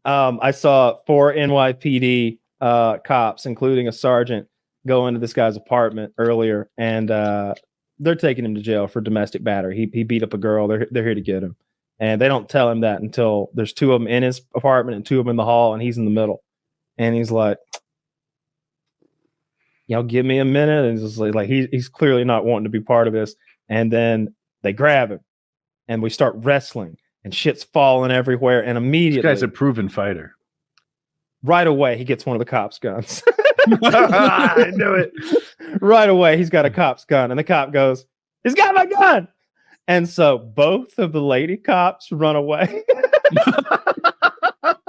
I saw 4 NYPD cops, including a sergeant, go into this guy's apartment earlier, and they're taking him to jail for domestic battery. He beat up a girl. They're here to get him, and they don't tell him that until there's 2 of them in his apartment and 2 of them in the hall, and he's in the middle, and he's like, "Y'all give me a minute," and it's just like he's clearly not wanting to be part of this, and then they grab him, and we start wrestling. And shit's falling everywhere. And immediately, this guy's a proven fighter. Right away, he gets one of the cops' guns. I knew it. Right away, he's got a cop's gun. And the cop goes, "He's got my gun." And so both of the lady cops run away.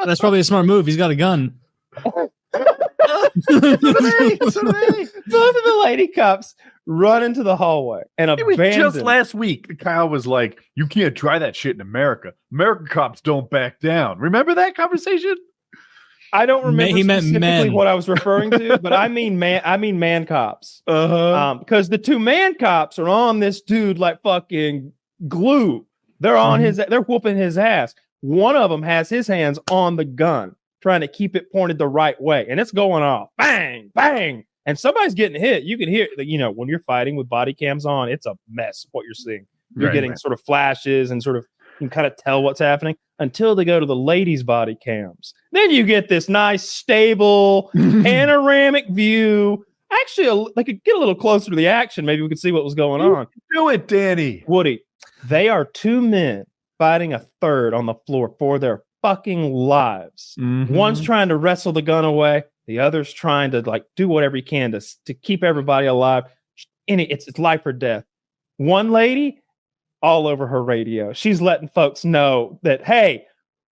That's probably a smart move. He's got a gun. Both of the lady cops run into the hallway and abandon. It was just last week. Kyle was like, "You can't try that shit in America. American cops don't back down." Remember that conversation? I don't remember specifically men. what I was referring to, but I mean man cops. Because the 2 man cops are on this dude like fucking glue. They're on they're whooping his ass. One of them has his hands on the gun, trying to keep it pointed the right way, and it's going off, bang, bang, and somebody's getting hit. You can hear, when you're fighting with body cams on, it's a mess. What you're seeing, you're getting sort of flashes and sort of you can kind of tell what's happening until they go to the ladies' body cams. Then you get this nice, stable, panoramic view. Actually, they could get a little closer to the action. Maybe we could see what was going on. Do it, Danny. Woody, they are 2 men fighting a third on the floor for their fucking lives. One's trying to wrestle the gun away. The other's trying to do whatever he can to keep everybody alive. And it's life or death. One lady, all over her radio, she's letting folks know that, hey,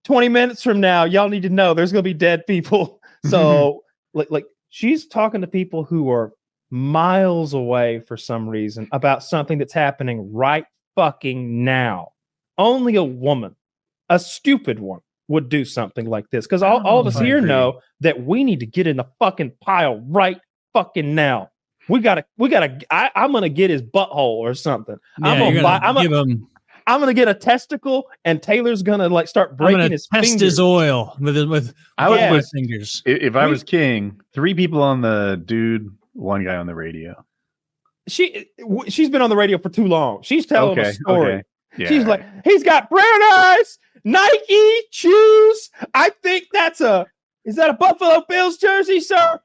20 minutes from now, y'all need to know there's going to be dead people. So she's talking to people who are miles away for some reason about something that's happening right fucking now. Only a woman, a stupid one, would do something like this, because all of us here know that we need to get in the fucking pile right fucking now. I'm gonna get his butthole or something. Yeah, I'm gonna get a testicle, and Taylor's gonna start breaking his fingers. Test his oil with fingers. If I was king, 3 people on the dude, 1 guy on the radio. She's been on the radio for too long. She's telling a story. Okay. Yeah, she's like, he's got brown eyes, Nike shoes. I think is that a Buffalo Bills jersey, sir?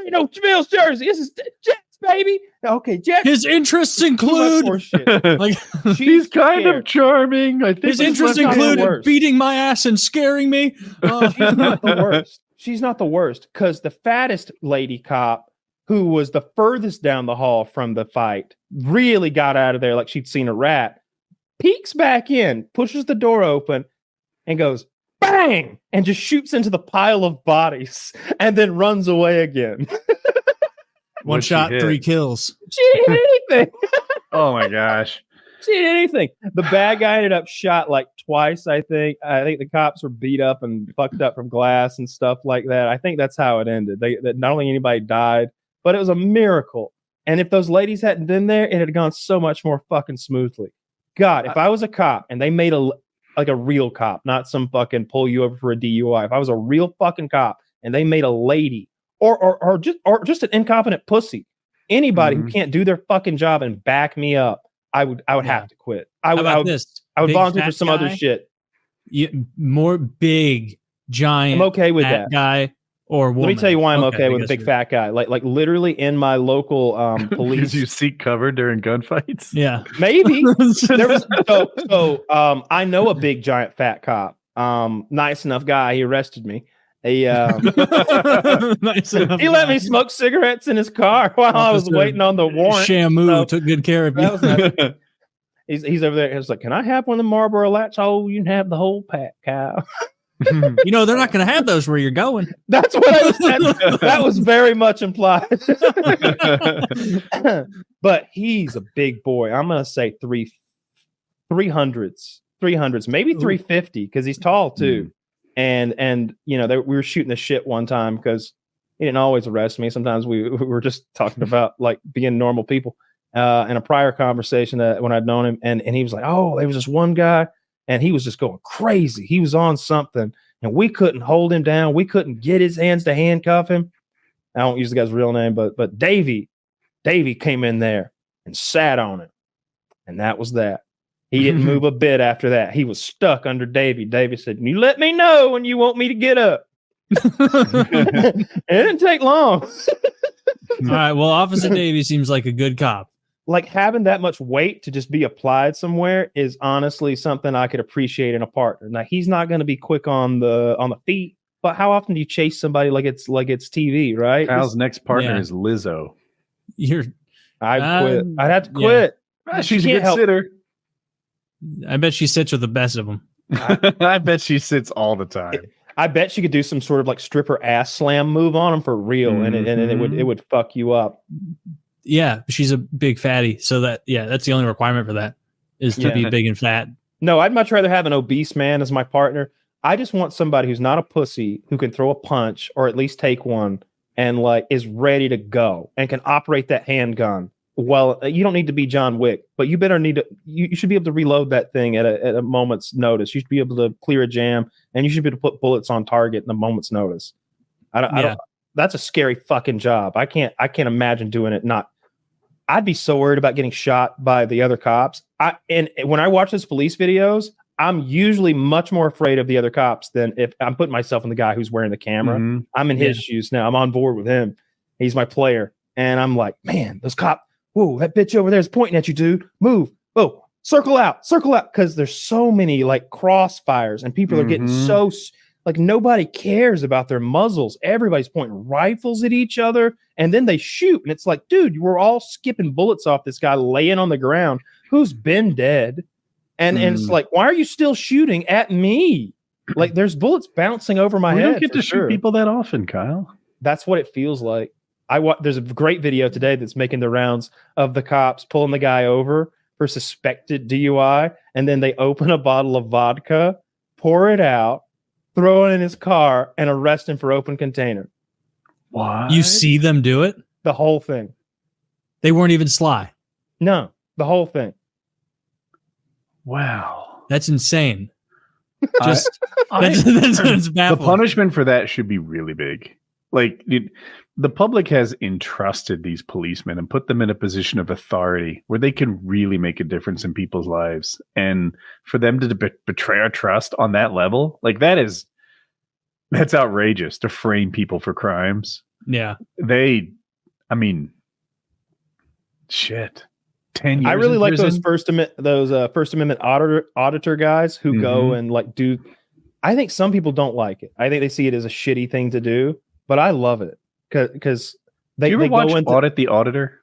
Ain't no Bills jersey. This is Jets, baby. Okay, Jets. His interests include she's kind of charming. I think his interests include beating my ass and scaring me. She's not the worst. She's not the worst, because the fattest lady cop, who was the furthest down the hall from the fight, really got out of there like she'd seen a rat. Peeks back in, pushes the door open, and goes, bang! And just shoots into the pile of bodies, and then runs away again. 1 shot, 3 kills. She didn't hit anything. Oh my gosh. She didn't hit anything. The bad guy ended up shot twice, I think. I think the cops were beat up and fucked up from glass and stuff like that. I think that's how it ended. That not only anybody died, but it was a miracle. And if those ladies hadn't been there, it had gone so much more fucking smoothly. God, if I was a cop and they made a real cop, not some fucking pull you over for a DUI. If I was a real fucking cop and they made a lady or just an incompetent pussy, anybody who can't do their fucking job and back me up, I would have to quit. I would volunteer for some other shit. More big, giant. I'm okay with that guy or woman. Let me tell you why I'm okay with a big fat guy. Like literally in my local police. Because you seek cover during gunfights? Yeah. Maybe. I know a big giant fat cop. Nice enough guy. He arrested me. He let me smoke cigarettes in his car while I was waiting on the warrant. Shamu took good care of you. Nice. He's over there. He's like, "Can I have one of the Marlboro Lights?" "Oh, you can have the whole pack, Kyle." They're not going to have those where you're going. That's what I said. That was very much implied. But he's a big boy. I'm going to say 300s, maybe 350, because he's tall too. And we were shooting the shit one time because he didn't always arrest me. Sometimes we were just talking about being normal people. In a prior conversation that when I'd known him, and he was like, "Oh, there was this one guy. and he was just going crazy. He was on something, and we couldn't hold him down. We couldn't get his hands to handcuff him. I don't use the guy's real name, but Davey came in there and sat on him, and that was that. He didn't move a bit after that. He was stuck under Davey. Davey said, "You let me know when you want me to get up." It didn't take long. All right. Well, Officer Davey seems like a good cop. Like having that much weight to just be applied somewhere is honestly something I could appreciate in a partner. Now he's not going to be quick on the feet, but how often do you chase somebody like it's TV, right? Kyle's next partner is Lizzo. I'd quit. I'd have to quit. Yeah. She's a good sitter. I bet she sits with the best of them. I bet she sits all the time. I bet she could do some sort of like stripper ass slam move on him for real, and it would fuck you up. Yeah, she's a big fatty, so that's the only requirement for that is to be big and fat. No, I'd much rather have an obese man as my partner. I just want somebody who's not a pussy, who can throw a punch or at least take one, and like is ready to go and can operate that handgun. Well, you don't need to be John Wick, but you better you should be able to reload that thing at a moment's notice. You should be able to clear a jam, and you should be able to put bullets on target in a moment's notice. I don't. That's a scary fucking job. I can't imagine doing it. I'd be so worried about getting shot by the other cops. And when I watch those police videos, I'm usually much more afraid of the other cops than if I'm putting myself in the guy who's wearing the camera. Mm-hmm. I'm in his shoes now. I'm on board with him. He's my player, and I'm like, man, those cops. Whoa, that bitch over there is pointing at you, dude. Move. Oh, circle out. Because there's so many like crossfires and people are getting so like nobody cares about their muzzles. Everybody's pointing rifles at each other and then they shoot. And it's like, dude, we're all skipping bullets off this guy laying on the ground who's been dead. And it's like, why are you still shooting at me? Like there's bullets bouncing over my head. We don't get to shoot people that often, Kyle. That's what it feels like. There's a great video today that's making the rounds of the cops pulling the guy over for suspected DUI, and then they open a bottle of vodka, pour it out, throw it in his car, and arrest him for open container. What? You see them do it? The whole thing. They weren't even sly. No, the whole thing. Wow. That's insane. That's the baffling. punishment for that should be really big. Like the public has entrusted these policemen and put them in a position of authority where they can really make a difference in people's lives. And for them to betray our trust on that level, like that's outrageous to frame people for crimes. Yeah. Shit. 10 years. I really like prison? those First Amendment auditor guys who go and like do. I think some people don't like it. I think they see it as a shitty thing to do. But I love it because they go into Audit the Auditor.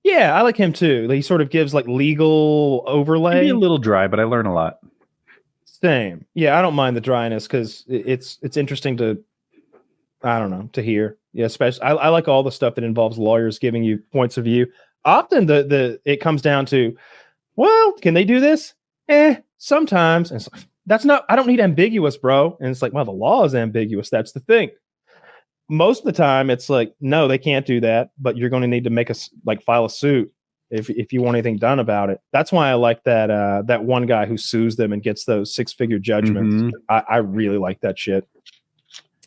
Yeah, I like him too. He sort of gives like legal overlay. Maybe a little dry, but I learn a lot. Same. Yeah, I don't mind the dryness because it's interesting to hear. Yeah, especially I like all the stuff that involves lawyers giving you points of view. Often it comes down to, well, can they do this? Sometimes. And it's like, that's not. I don't need ambiguous, bro. And it's like, well, the law is ambiguous. That's the thing. Most of the time it's like, no, they can't do that, but you're going to need to file a suit if you want anything done about it. That's why I like that one guy who sues them and gets those 6-figure judgments. I really like that shit.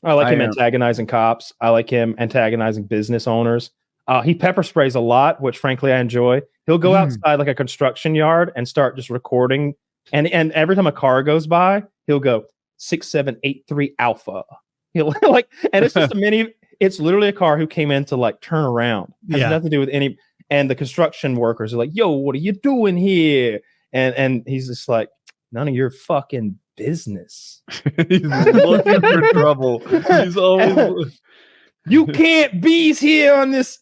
I like him antagonizing cops. I like him antagonizing business owners. He pepper sprays a lot, which frankly I enjoy. He'll go outside like a construction yard and start just recording. And every time a car goes by, he'll go 6783 Alpha. And it's just it's literally a car who came in to like turn around. Has nothing to do with any. And the construction workers are like, yo, what are you doing here? And he's just like, none of your fucking business. He's looking for trouble. He's always. You can't be here on this.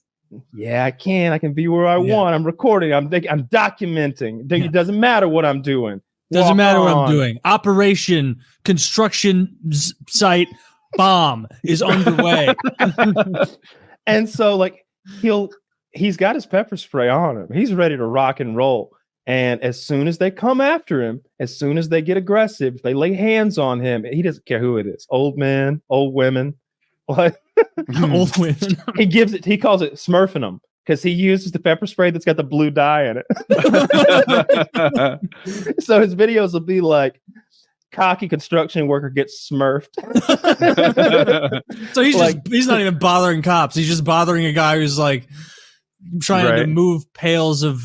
Yeah, I can. I can be where I want. I'm recording. I'm documenting. It doesn't matter what I'm doing. Doesn't matter what I'm doing. Operation construction site bomb is underway. And so like he's got his pepper spray on him. He's ready to rock and roll. And as soon as they come after him, as soon as they get aggressive, they lay hands on him. He doesn't care who it is. Old men, old women. Like old women. He calls it smurfing them. because he uses the pepper spray that's got the blue dye in it. So his videos will be like, cocky construction worker gets smurfed. So he's not even bothering cops. He's just bothering a guy who's like trying to move pails of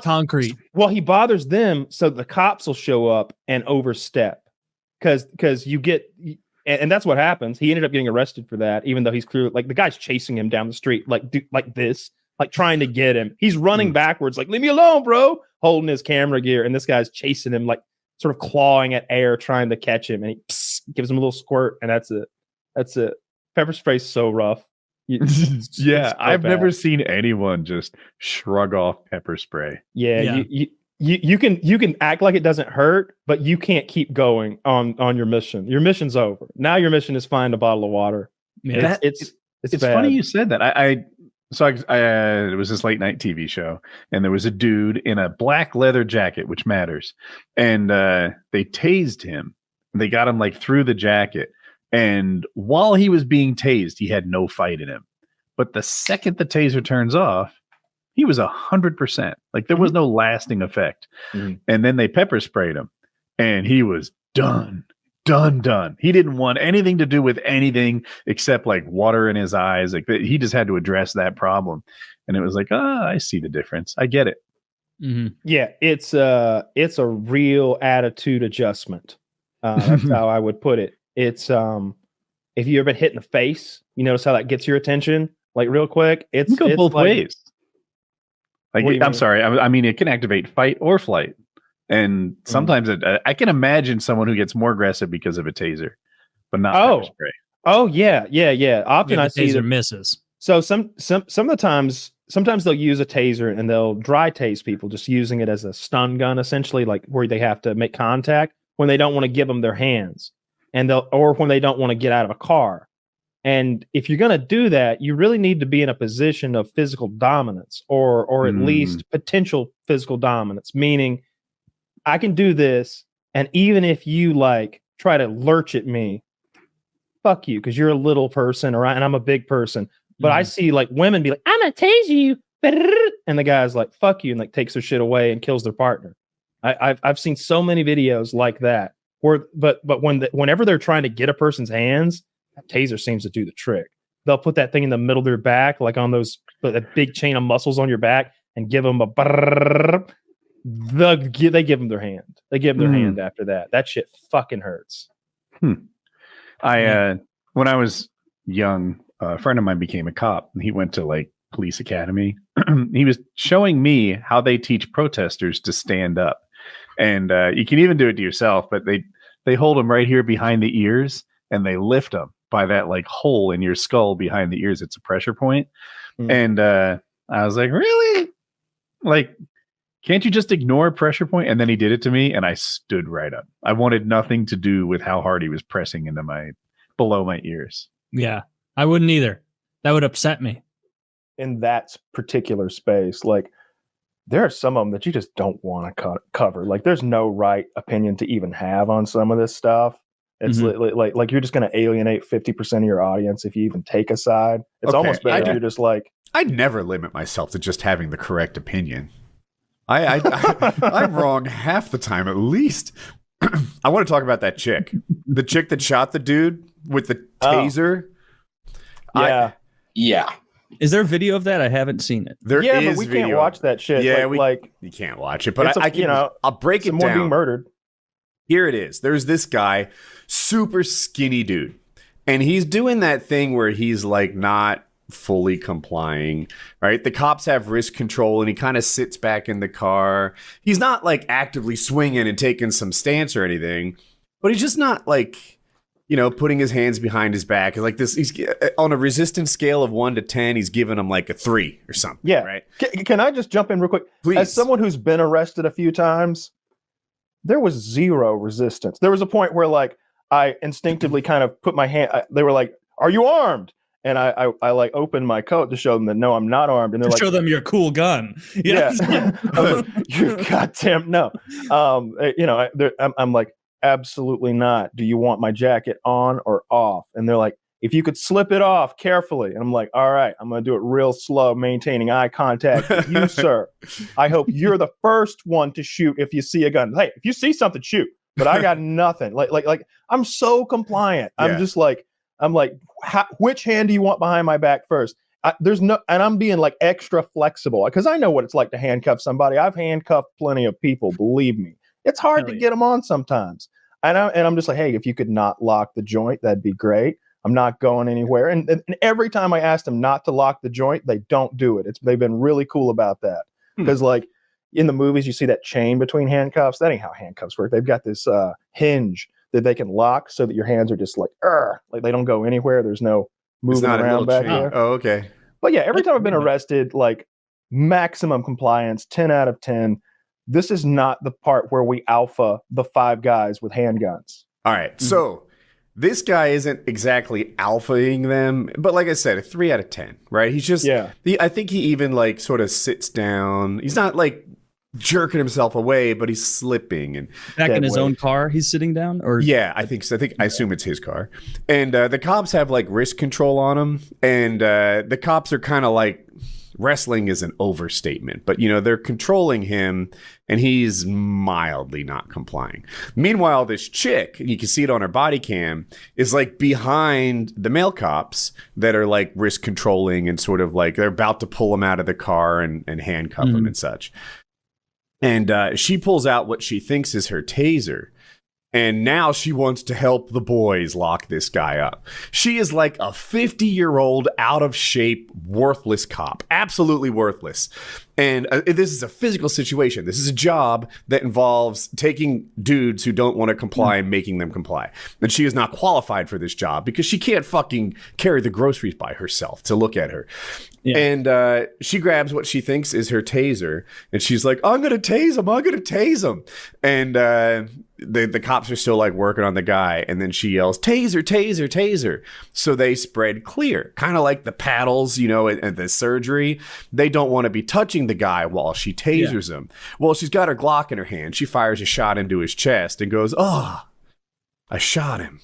concrete. Well, he bothers them so the cops will show up and overstep because you get, and that's what happens. He ended up getting arrested for that, even though he's clearly like the guy's chasing him down the street, like this, like trying to get him. He's running backwards, like, leave me alone, bro, holding his camera gear. And this guy's chasing him, like sort of clawing at air, trying to catch him. And he gives him a little squirt. And that's it. Pepper spray's so rough. Yeah, I've never seen anyone just shrug off pepper spray. Yeah. You can act like it doesn't hurt, but you can't keep going on your mission. Your mission's over. Now your mission is find a bottle of water. Yeah. It's funny you said that. I it was this late night TV show, and there was a dude in a black leather jacket, which matters, and they tased him. They got him like through the jacket, and while he was being tased, he had no fight in him. But the second the taser turns off, he was 100%. Like there was no lasting effect. And then they pepper sprayed him, and he was done. He didn't want anything to do with anything except like water in his eyes. Like he just had to address that problem. And it was like, I see the difference. I get it. Mm-hmm. Yeah, it's a real attitude adjustment. That's how I would put it. It's if you ever been hit in the face, you notice how that gets your attention like real quick. It's both ways. Like I'm sorry, I mean it can activate fight or flight. And sometimes I can imagine someone who gets more aggressive because of a taser, but not pepper spray. Oh yeah. Often I see taser misses. So some of the times, sometimes they'll use a taser and they'll dry tase people, just using it as a stun gun, essentially, like where they have to make contact when they don't want to give them their hands, or when they don't want to get out of a car. And if you're going to do that, you really need to be in a position of physical dominance, or at least potential physical dominance, meaning I can do this, and even if you like try to lurch at me, fuck you, because you're a little person, and I'm a big person. But I see like women be like, I'm gonna tase you, and the guy's like, fuck you, and like takes their shit away and kills their partner. I've seen so many videos like that. But whenever they're trying to get a person's hands, that taser seems to do the trick. They'll put that thing in the middle of their back, like on that big chain of muscles on your back, and give them a. They give them their hand. They give them their hand after that. That shit fucking hurts. When I was young, a friend of mine became a cop, and he went to like police academy. He was showing me how they teach protesters to stand up, and you can even do it to yourself. But they hold them right here behind the ears, and they lift them by that like hole in your skull behind the ears. It's a pressure point, and I was like, really, like. Can't you just ignore a pressure point? And then he did it to me, and I stood right up. I wanted nothing to do with how hard he was pressing into below my ears. Yeah, I wouldn't either. That would upset me. In that particular space, like there are some of them that you just don't want to cover. Like there's no right opinion to even have on some of this stuff. It's like you're just going to alienate 50% of your audience if you even take a side. It's almost better if you're just like. I'd never limit myself to just having the correct opinion. I'm wrong half the time, at least. I want to talk about that chick. The chick that shot the dude with the taser. Yeah. Yeah. Is there a video of that? I haven't seen it. There is but we video. can't watch that shit. Yeah, you can't watch it, but I can. I'll break it down. Someone being murdered. Here it is. There's this guy, super skinny dude, and he's doing that thing where he's like not fully complying, right? The cops have wrist control, and he kind of sits back in the car. He's not like actively swinging and taking some stance or anything, but he's just not like, putting his hands behind his back. Like this, he's on a resistance scale of 1 to 10. He's giving him like a 3 or something. Yeah. Right. Can I just jump in real quick? Please. As someone who's been arrested a few times, there was zero resistance. There was a point where like I instinctively kind of put my hand. They were like, "Are you armed?" And I like opened my coat to show them that no, I'm not armed. And they're like, show them your cool gun. Yeah. I was like, you goddamn no. I'm like, absolutely not. Do you want my jacket on or off? And they're like, if you could slip it off carefully. And I'm like, all right, I'm going to do it real slow, maintaining eye contact with you, sir. I hope you're the first one to shoot if you see a gun. Hey, if you see something, shoot. But I got nothing. Like I'm so compliant. Yeah. I'm like, which hand do you want behind my back first? And I'm being like extra flexible because I know what it's like to handcuff somebody. I've handcuffed plenty of people, believe me. It's hard to get them on sometimes. And I'm just like, hey, if you could not lock the joint, that'd be great. I'm not going anywhere. And every time I ask them not to lock the joint, they don't do it. They've been really cool about that. Because like in the movies, you see that chain between handcuffs. That ain't how handcuffs work. They've got this hinge that they can lock so that your hands are just like they don't go anywhere. There's no moving around back there. Oh, okay. But yeah, every time I've been arrested, like maximum compliance, 10 out of 10. This is not the part where we alpha the 5 guys with handguns. All right. So this guy isn't exactly alphaing them, but like I said, a 3 out of 10, right? He's just, I think he even like sort of sits down. He's not like jerking himself away, but he's slipping and back in his own car. He's sitting down, or I think so. I assume it's his car, and the cops have like wrist control on him, and the cops are kind of like, wrestling is an overstatement, but you know, they're controlling him and he's mildly not complying. Meanwhile, this chick, and you can see it on her body cam, is like behind the male cops that are like wrist controlling and sort of like they're about to pull him out of the car and handcuff him and such. And she pulls out what she thinks is her taser. And now she wants to help the boys lock this guy up. She is like a 50-year-old, out of shape, worthless cop. Absolutely worthless. And this is a physical situation. This is a job that involves taking dudes who don't want to comply and making them comply. And she is not qualified for this job because she can't fucking carry the groceries by herself to look at her. Yeah. And she grabs what she thinks is her taser. And she's like, I'm going to tase him. I'm going to tase him. And the cops are still like working on the guy. And then she yells, taser, taser, taser. So they spread clear. Kind of like the paddles, you know, at the surgery. They don't want to be touching the guy while she tasers him. Well, she's got her Glock in her hand. She fires a shot into his chest and goes, oh, I shot him.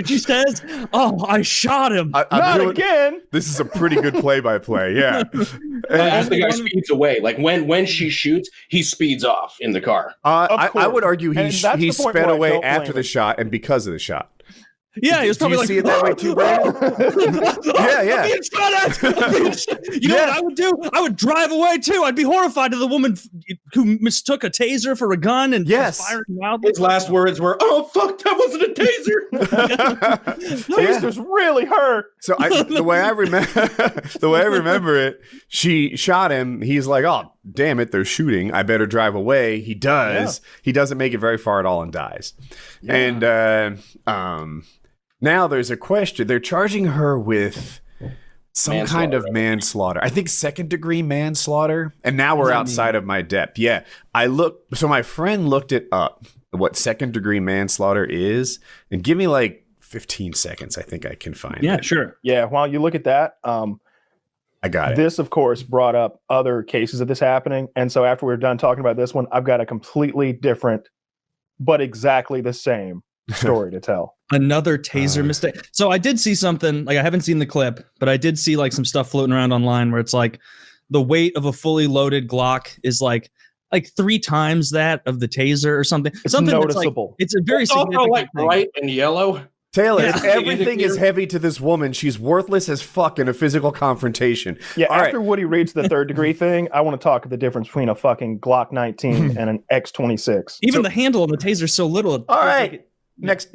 She says, oh, I shot him. Not again. This is a pretty good play-by-play. Yeah. As the guy speeds away, like when she shoots, he speeds off in the car. I would argue he sped away after the shot and because of the shot. Yeah, he was probably like, see it that way too, Brandon? Yeah. You know what I would do? I would drive away too. I'd be horrified to the woman who mistook a taser for a gun and was firing wildly. His last words were, "Oh fuck, that wasn't a taser." Tasers really hurt. So the way I remember it, she shot him. He's like, "Oh, damn it, they're shooting. I better drive away." He does. Yeah. He doesn't make it very far at all and dies. Yeah. And now there's a question. They're charging her with some kind of manslaughter. I think 2nd-degree manslaughter. And now we're outside of my depth. Yeah. So my friend looked it up, what 2nd-degree manslaughter is. And give me like 15 seconds. I think I can find it. Yeah, sure. Yeah. While you look at that, I got it. This, of course, brought up other cases of this happening. And so after we're done talking about this one, I've got a completely different, but exactly the same story to tell. Another taser mistake. So I did see something, like I haven't seen the clip, but I did see like some stuff floating around online where it's like the weight of a fully loaded Glock is like 3 times that of the taser or something. It's something noticeable. It's a very significant like thing. Bright and yellow. Taylor, if everything is heavy to this woman, she's worthless as fuck in a physical confrontation. Yeah, after Woody reads the 3rd-degree thing, I want to talk the difference between a fucking Glock 19 and an X26. Even the handle on the taser is so little. All right. Next.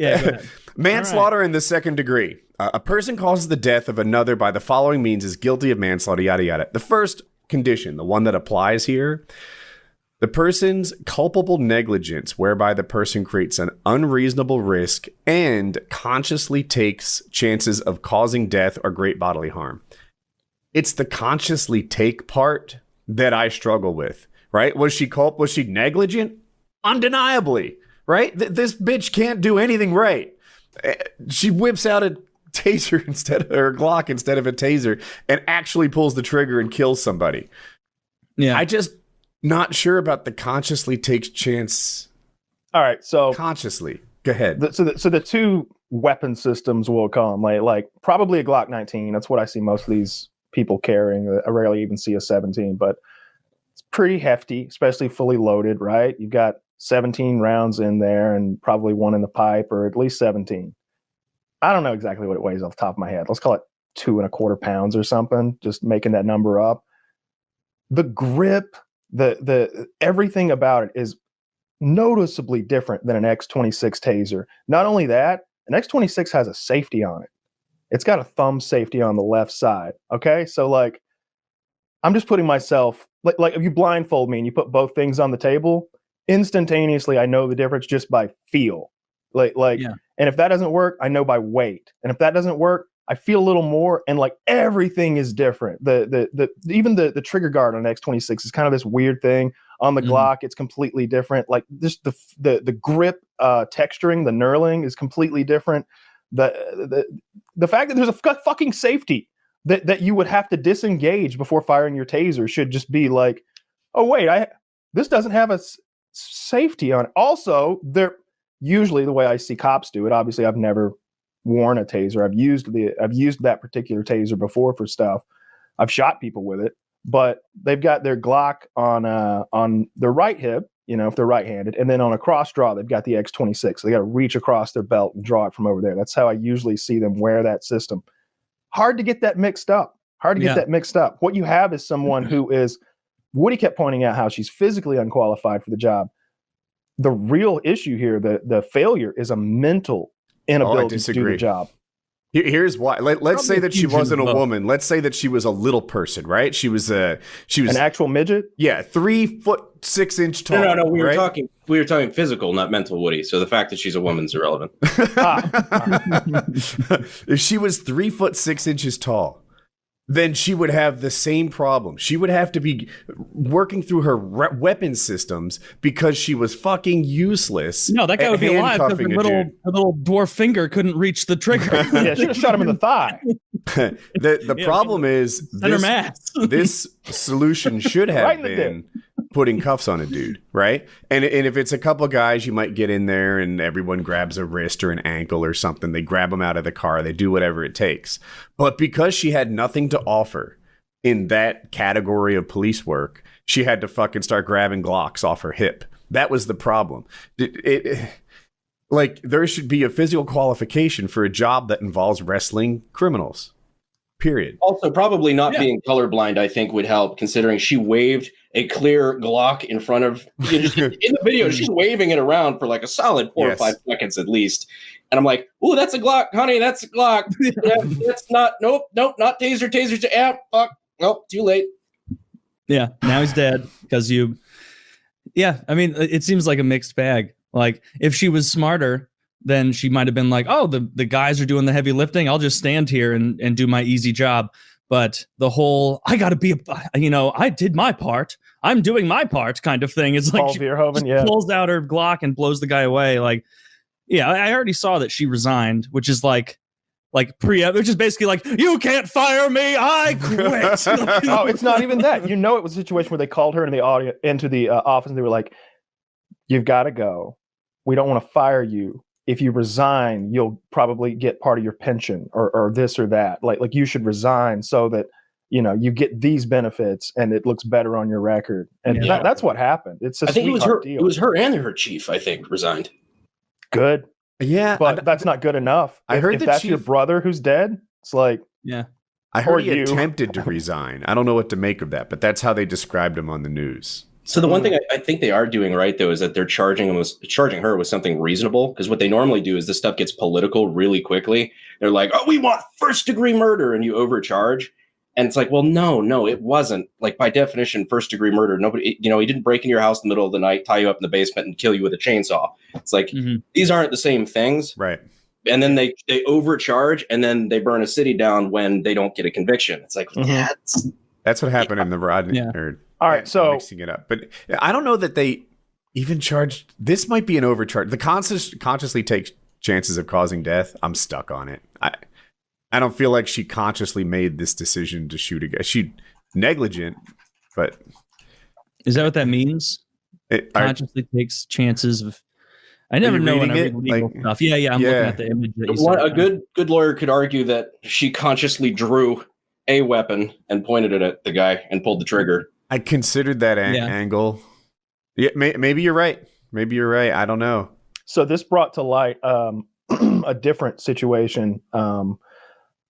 Manslaughter in the 2nd degree. A person causes the death of another by the following means is guilty of manslaughter, yada, yada. The first condition, the one that applies here, the person's culpable negligence whereby the person creates an unreasonable risk and consciously takes chances of causing death or great bodily harm. It's the consciously take part that I struggle with, right? Was she negligent? Undeniably, right? This bitch can't do anything right. She whips out a taser or a Glock instead of a taser and actually pulls the trigger and kills somebody. Yeah. I just not sure about the consciously takes chance. All right, so consciously. Go ahead. So the two weapon systems, we'll call them, like probably a Glock 19. That's what I see most of these people carrying. I rarely even see a 17, but it's pretty hefty, especially fully loaded, right? You've got 17 rounds in there and probably one in the pipe, or at least 17. I don't know exactly what it weighs off the top of my head. Let's call it 2.25 pounds or something, just making that number up. The grip, the everything about it is noticeably different than an X26 taser. Not only that, an X26 has a safety on it. It's got a thumb safety on the left side. Okay. So like, I'm just putting myself, like if you blindfold me and you put both things on the table, instantaneously, I know the difference just by feel. And if that doesn't work, I know by weight. And if that doesn't work, I feel a little more, and like everything is different. Even the trigger guard on X26 is kind of this weird thing. On the Glock, it's completely different. Like just the grip texturing, the knurling is completely different. The fact that there's a fucking safety that you would have to disengage before firing your taser should just be like, oh wait, this doesn't have a safety on it. Also, they're usually the way I see cops do it. Obviously, I've never worn a taser. I've used that particular taser before for stuff. I've shot people with it, but they've got their Glock on their right hip, if they're right-handed, and then on a cross draw, they've got the X26. So they got to reach across their belt and draw it from over there. That's how I usually see them wear that system. Hard to get that mixed up. What you have is someone who is, Woody kept pointing out how she's physically unqualified for the job. The real issue here, the failure, is a mental inability to do the job. Here's why. Let's say that she wasn't a woman. Let's say that she was a little person, right? She was an actual midget. Yeah, 3'6" tall. No. We were talking physical, not mental, Woody. So the fact that she's a woman's irrelevant. If she was 3'6" tall, then she would have the same problem. She would have to be working through her weapon systems because she was fucking useless. No, that guy would be alive because her little dwarf finger couldn't reach the trigger. Yeah, should have shot him in the thigh. The problem is this solution should have been putting cuffs on a dude, right? And if it's a couple of guys, you might get in there and everyone grabs a wrist or an ankle or something. They grab them out of the car. They do whatever it takes. But because she had nothing to offer in that category of police work, she had to fucking start grabbing Glocks off her hip. That was the problem. Like, there should be a physical qualification for a job that involves wrestling criminals. Period. Also, probably not being colorblind, I think, would help, considering she waved a clear Glock in front of. In the video, she's waving it around for like a solid 4 or 5 seconds at least. And I'm like, "Ooh, that's a Glock, honey. That's a Glock. That's not. Nope, not taser. Yeah, fuck. Nope, too late." Yeah, now he's dead because you. Yeah, I mean, it seems like a mixed bag. Like, if she was smarter, then she might have been like, oh, the guys are doing the heavy lifting. I'll just stand here and do my easy job. But the whole, I got to be, I did my part. I'm doing my part kind of thing. It's like she pulls out her Glock and blows the guy away. Like, yeah, I already saw that she resigned, which is which is basically like, you can't fire me. I quit. Oh, it's not even that. It was a situation where they called her into the office and they were like, you've got to go. We don't want to fire you. If you resign, you'll probably get part of your pension or this or that. Like you should resign so that, you get these benefits and it looks better on your record. And that's what happened. It's I think it was her and her chief, I think, resigned. Good. Yeah. But that's not good enough. I heard if that's your brother who's dead, it's like, yeah. I heard he attempted to resign. I don't know what to make of that, but that's how they described him on the news. So the one thing I think they are doing right, though, is that they're charging her with something reasonable. Because what they normally do is this stuff gets political really quickly. They're like, oh, we want first-degree murder, and you overcharge. And it's like, well, no, it wasn't. Like, by definition, first-degree murder. Nobody, he didn't break into your house in the middle of the night, tie you up in the basement, and kill you with a chainsaw. It's like, these aren't the same things. Right. And then they overcharge, and then they burn a city down when they don't get a conviction. It's like, that's what happened in the Rodney. All right, so mixing it up, but I don't know that they even charged. This might be an overcharge. The consciously takes chances of causing death. I'm stuck on it. I don't feel like she consciously made this decision to shoot a guy. She negligent, but is that what that means? Consciously takes chances of. I never you know when I reading read it? legal stuff. Yeah, I'm looking at the image. That you sent. A good lawyer could argue that she consciously drew a weapon and pointed it at the guy and pulled the trigger. I considered that angle. Yeah, maybe you're right. Maybe you're right. I don't know. So this brought to light a different situation.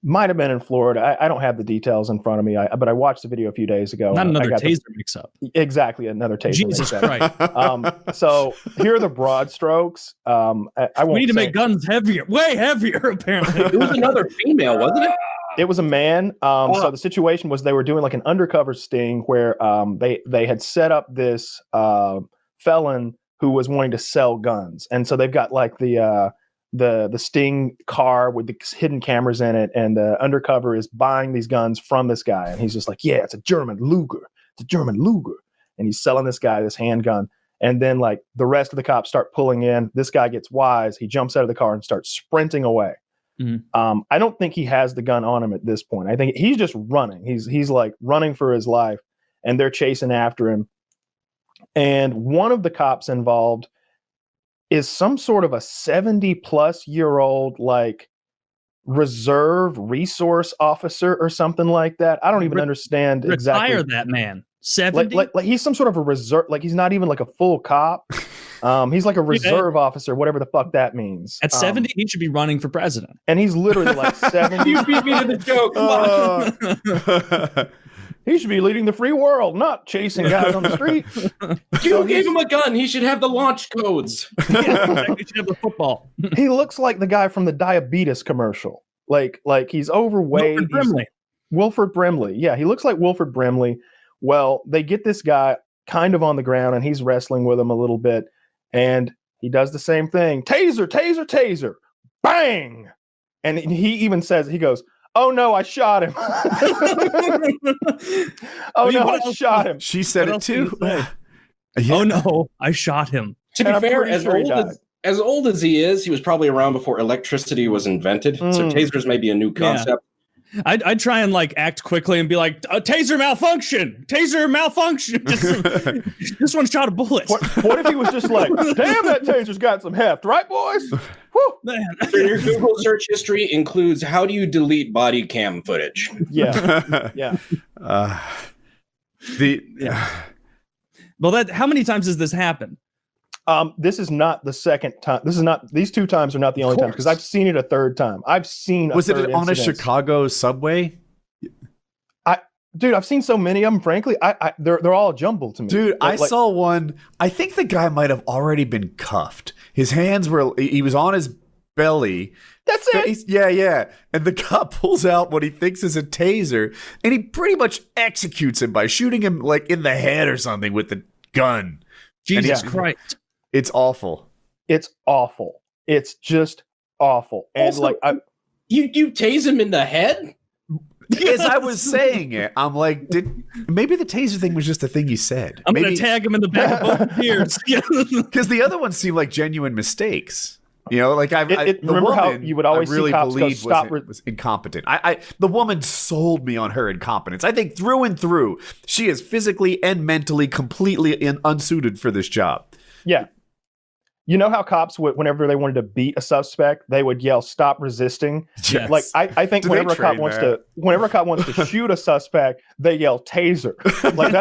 Might have been in Florida. I don't have the details in front of me, but I watched the video a few days ago. Not another Taser mix-up. Exactly, another Taser Jesus mix-up. Christ. So here are the broad strokes. We need to make guns heavier, way heavier, apparently. It was another female, wasn't it? It was a man. So the situation was they were doing like an undercover sting where they had set up this felon who was wanting to sell guns. And so they've got like the sting car with the hidden cameras in it, and the undercover is buying these guns from this guy, and he's just like, yeah, it's a German Luger, and he's selling this guy this handgun. And then like the rest of the cops start pulling in. This guy gets wise, he jumps out of the car and starts sprinting away. Mm-hmm. I don't think he has the gun on him at this point. I think he's just running. He's like running for his life, and they're chasing after him. And one of the cops involved is some sort of a 70-plus-year-old like reserve resource officer or something like that. I don't even understand exactly. Retire that man. 70? Like he's some sort of a reserve. Like he's not even like a full cop. He's like a reserve officer, whatever the fuck that means. At 70, he should be running for president. And he's literally like 70. You beat me to the joke. He should be leading the free world, not chasing guys on the street. You gave him a gun. He should have the launch codes. Yeah, he should have the football. He looks like the guy from the diabetes commercial. Like he's overweight. Wilford Brimley. Yeah, he looks like Wilford Brimley. Well, they get this guy kind of on the ground, and he's wrestling with him a little bit. And he does the same thing. Taser, taser, taser. Bang! And he even says, he goes, oh no, I shot him. I shot him. She said it too. Yeah. Oh no, I shot him. To be fair, as old as he is, he was probably around before electricity was invented. So tasers may be a new concept. Yeah. I'd try and like act quickly and be like, taser malfunction. This one shot a bullet. What if he was just like, damn, that taser's got some heft, right, boys? Woo. Man. So your Google search history includes how do you delete body cam footage? Yeah. Yeah. Well, how many times has this happened? This is not the second time. These two times are not the only times, because I've seen it a third time. Was it on a Chicago subway? Dude, I've seen so many of them. Frankly, they're all jumbled to me. Dude, I saw one. I think the guy might have already been cuffed. His hands he was on his belly. That's it. Yeah. And the cop pulls out what he thinks is a taser, and he pretty much executes him by shooting him like in the head or something with the gun. Jesus Christ. It's awful. It's awful. It's just awful. And also, you tase him in the head? As I was saying it, I'm like, maybe the taser thing was just a thing you said. I'm going to tag him in the back of both ears. Because the other ones seem like genuine mistakes. You know, like remember how you would always see cops go, stop was incompetent. The woman sold me on her incompetence. I think through and through, she is physically and mentally completely unsuited for this job. Yeah. You know how cops would, whenever they wanted to beat a suspect, they would yell, "Stop resisting." Yes. Like I think whenever a cop wants to shoot a suspect, they yell "taser." Like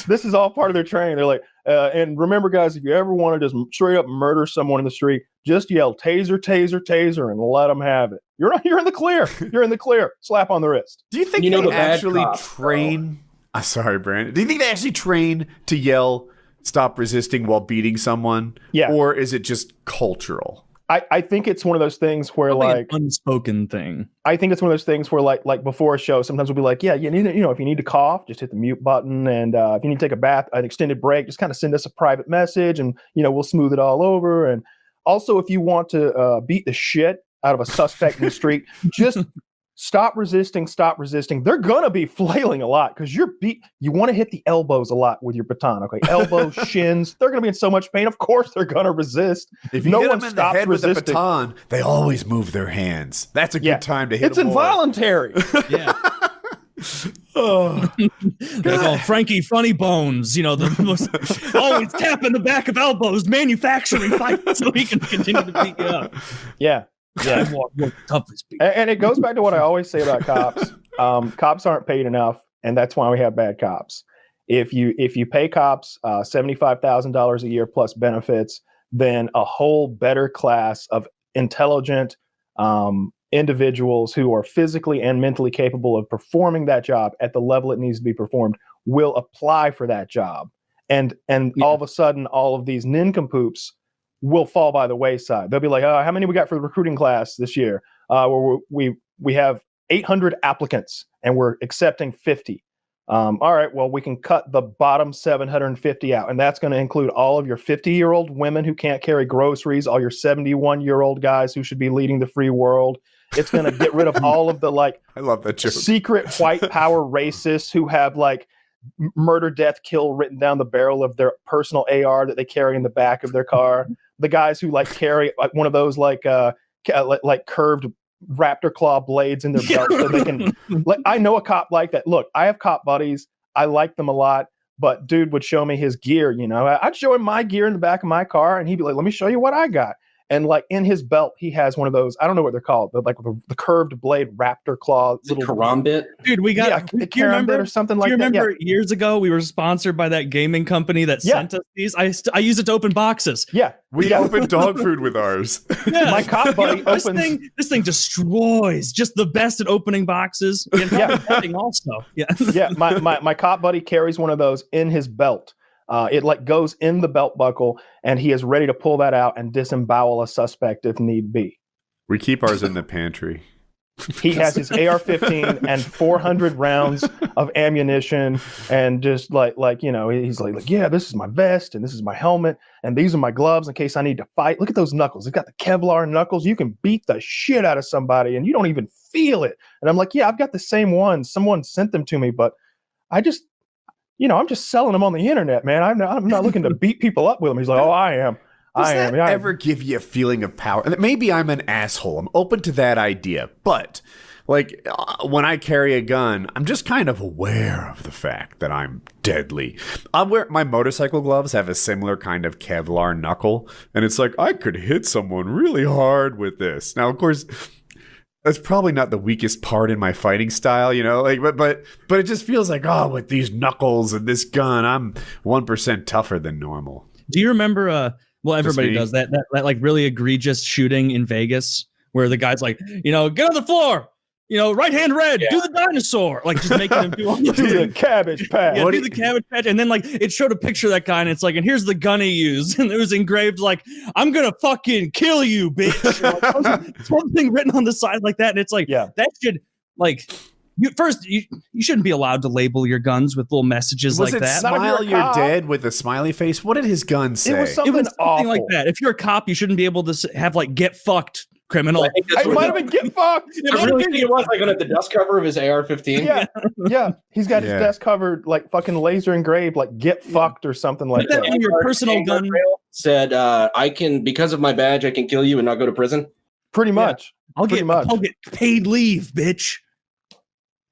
this is all part of their training. They're like, and remember, guys, if you ever want to just straight up murder someone in the street, just yell "taser, taser, taser" and let them have it. You're in the clear. You're in the clear. Slap on the wrist. Do you think they actually train? Sorry, Brandon. Do you think they actually train to yell "stop resisting" while beating someone? Yeah. Or is it just cultural? I think it's one of those things where probably an unspoken thing. I think it's one of those things where like before a show, sometimes we'll be like, yeah, you need to, if you need to cough, just hit the mute button. And if you need to take an extended break, just kind of send us a private message and, we'll smooth it all over. And also, if you want to beat the shit out of a suspect in the street, just stop resisting. They're going to be flailing a lot because you want to hit the elbows a lot with your baton. Okay. Elbows, shins, they're going to be in so much pain. Of course they're going to resist. If you hit them in the head with the baton, they always move their hands. That's a good time to hit them. It's involuntary. Yeah. They call Frankie Funny Bones, you know, the most always tapping the back of elbows, manufacturing fights so he can continue to beat you up. Yeah. Yeah. And it goes back to what I always say about cops. Cops aren't paid enough, and that's why we have bad cops. If you pay cops $75,000 a year plus benefits, then a whole better class of intelligent individuals who are physically and mentally capable of performing that job at the level it needs to be performed will apply for that job. And all of a sudden, all of these nincompoops will fall by the wayside. They'll be like, how many we got for the recruiting class this year? We have 800 applicants and we're accepting 50. All right, well, we can cut the bottom 750 out, and that's going to include all of your 50-year-old women who can't carry groceries, all your 71-year-old guys who should be leading the free world. It's going to get rid of all of the I love that joke. Secret white power racists who have murder, death, kill written down the barrel of their personal AR that they carry in the back of their car. The guys who carry one of those curved raptor claw blades in their belt so they can I know a cop like that. Look, I have cop buddies. I like them a lot, but dude would show me his gear, you know. I'd show him my gear in the back of my car and he'd be like, let me show you what I got. And in his belt, he has one of those, I don't know what they're called, but the curved blade raptor claw. Little karambit? Dude, we got a karambit or something like that. Do you remember years ago we were sponsored by that gaming company that sent us these? I use it to open boxes. Yeah. We open dog food with ours. Yeah. My cop buddy opens. This thing destroys. Just the best at opening boxes. Yeah. Also. Yeah. Yeah. My cop buddy carries one of those in his belt. It goes in the belt buckle, and he is ready to pull that out and disembowel a suspect if need be. We keep ours in the pantry. He has his AR-15 and 400 rounds of ammunition, and just he's like, yeah, this is my vest and this is my helmet and these are my gloves in case I need to fight. Look at those knuckles. They've got the Kevlar knuckles. You can beat the shit out of somebody and you don't even feel it. And I'm like, yeah, I've got the same ones. Someone sent them to me, but I'm just selling them on the internet, man. I'm not looking to beat people up with them. He's like, oh, I am. Does that ever give you a feeling of power? And maybe I'm an asshole. I'm open to that idea. But when I carry a gun, I'm just kind of aware of the fact that I'm deadly. My motorcycle gloves have a similar kind of Kevlar knuckle. And it's like, I could hit someone really hard with this. Now, of course, that's probably not the weakest part in my fighting style, you know, but it just feels like, with these knuckles and this gun, I'm 1% tougher than normal. Do you remember, everybody does that really egregious shooting in Vegas where the guy's like, get on the floor, right hand red, do the dinosaur, just making him do all the cabbage patch. Yeah, do the cabbage patch. And then it showed a picture of that guy and it's and here's the gun he used. And it was engraved I'm going to fucking kill you, bitch. Something written on the side like that. And it's that should you shouldn't be allowed to label your guns with little messages like that. Smile, you're dead with a smiley face. What did his gun say? It was something like that. If you're a cop, you shouldn't be able to have get fucked. Criminal. I might have been get fucked. I really think it was on the dust cover of his AR-15. Yeah. He's got his desk covered fucking laser engraved get fucked or something like that. And your personal gun said, "I can, because of my badge, I can kill you and not go to prison." Pretty much. I'll get paid leave, bitch.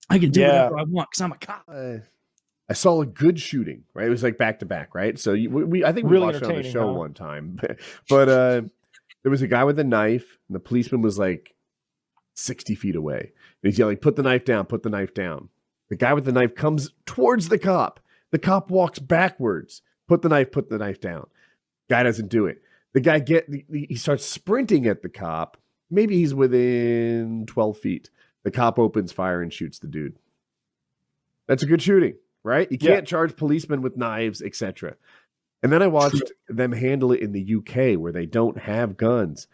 I can do whatever I want because I'm a cop. I saw a good shooting. Right, it was back to back. Right, so I think we watched it on the show one time, but. There was a guy with a knife, and the policeman was 60 feet away. And he's yelling, put the knife down, put the knife down. The guy with the knife comes towards the cop. The cop walks backwards. Put the knife down. Guy doesn't do it. The guy he starts sprinting at the cop. Maybe he's within 12 feet. The cop opens fire and shoots the dude. That's a good shooting, right? You can't charge policemen with knives, etc. And then I watched them handle it in the UK where they don't have guns.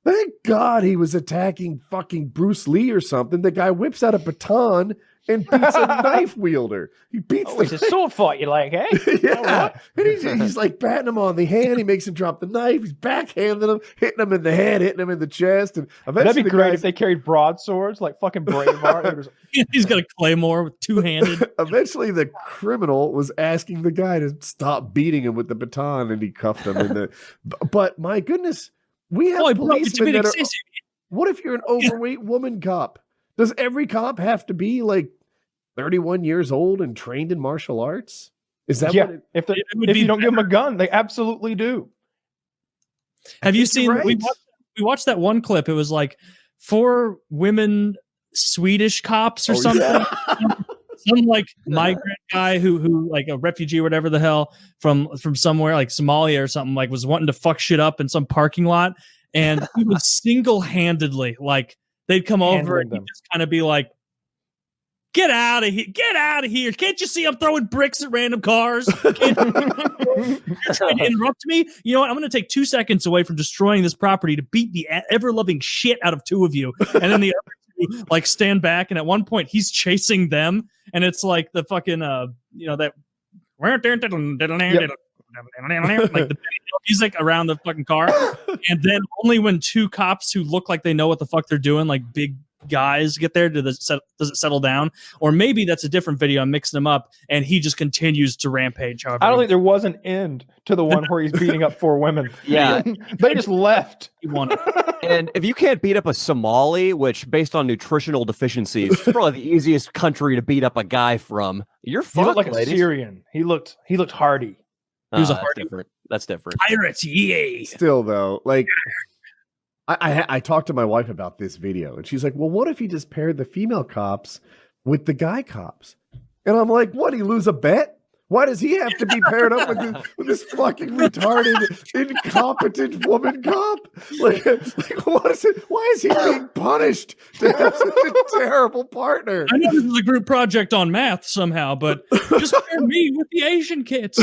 Thank God he was attacking fucking Bruce Lee or something. The guy whips out a baton and beats a knife wielder. He beats it's a sword fight, you eh? Yeah. And he's patting him on the hand. He makes him drop the knife. He's backhanding him, hitting him in the head, hitting him in the chest. And eventually that'd be great if they carried broadswords like fucking Braveheart. He's got a claymore with two-handed. Eventually the criminal was asking the guy to stop beating him with the baton, and he cuffed him. But my goodness, we have policemen that are... What if you're an overweight woman cop? Does every cop have to be 31 years old and trained in martial arts? Is that Yeah, what if you don't give them a gun, they absolutely do. Have you seen? right. We watched that one clip. It was like 4 women Swedish cops or something. Yeah. Some like migrant guy who like a refugee or whatever the hell from somewhere like Somalia or something, like was wanting to fuck shit up in some parking lot, and he was single-handedly like they'd come over and he'd just kind of be like, get out of here, can't you see I'm throwing bricks at random cars? You're trying to interrupt me. You know what, I'm going to take 2 seconds away from destroying this property to beat the ever-loving shit out of 2 of you, and then the other 2 like stand back, and at one point he's chasing them, and it's like the fucking that like the music around the fucking car, and then only when 2 cops who look like they know what the fuck they're doing, like big guys, get there, does it settle down? Or maybe that's a different video, I'm mixing them up, and he just continues to rampage. I don't think there was an end to the one where he's beating up 4 women. Yeah. They just left. And if you can't beat up a Somali, which based on nutritional deficiencies is probably the easiest country to beat up a guy from, you're fucked. He looked like ladies. a Syrian. He looked hardy. He was a that's hardy different. That's different. pirate. Yay. Still though, like I talked to my wife about this video, and she's like, well, what if he just paired the female cops with the guy cops? And I'm like, what, he lose a bet? Why does he have to be paired up with this fucking retarded, incompetent woman cop? Like what is it? Why is he being punished to have such a terrible partner? I know this is a group project on math somehow, but just pair me with the Asian kids.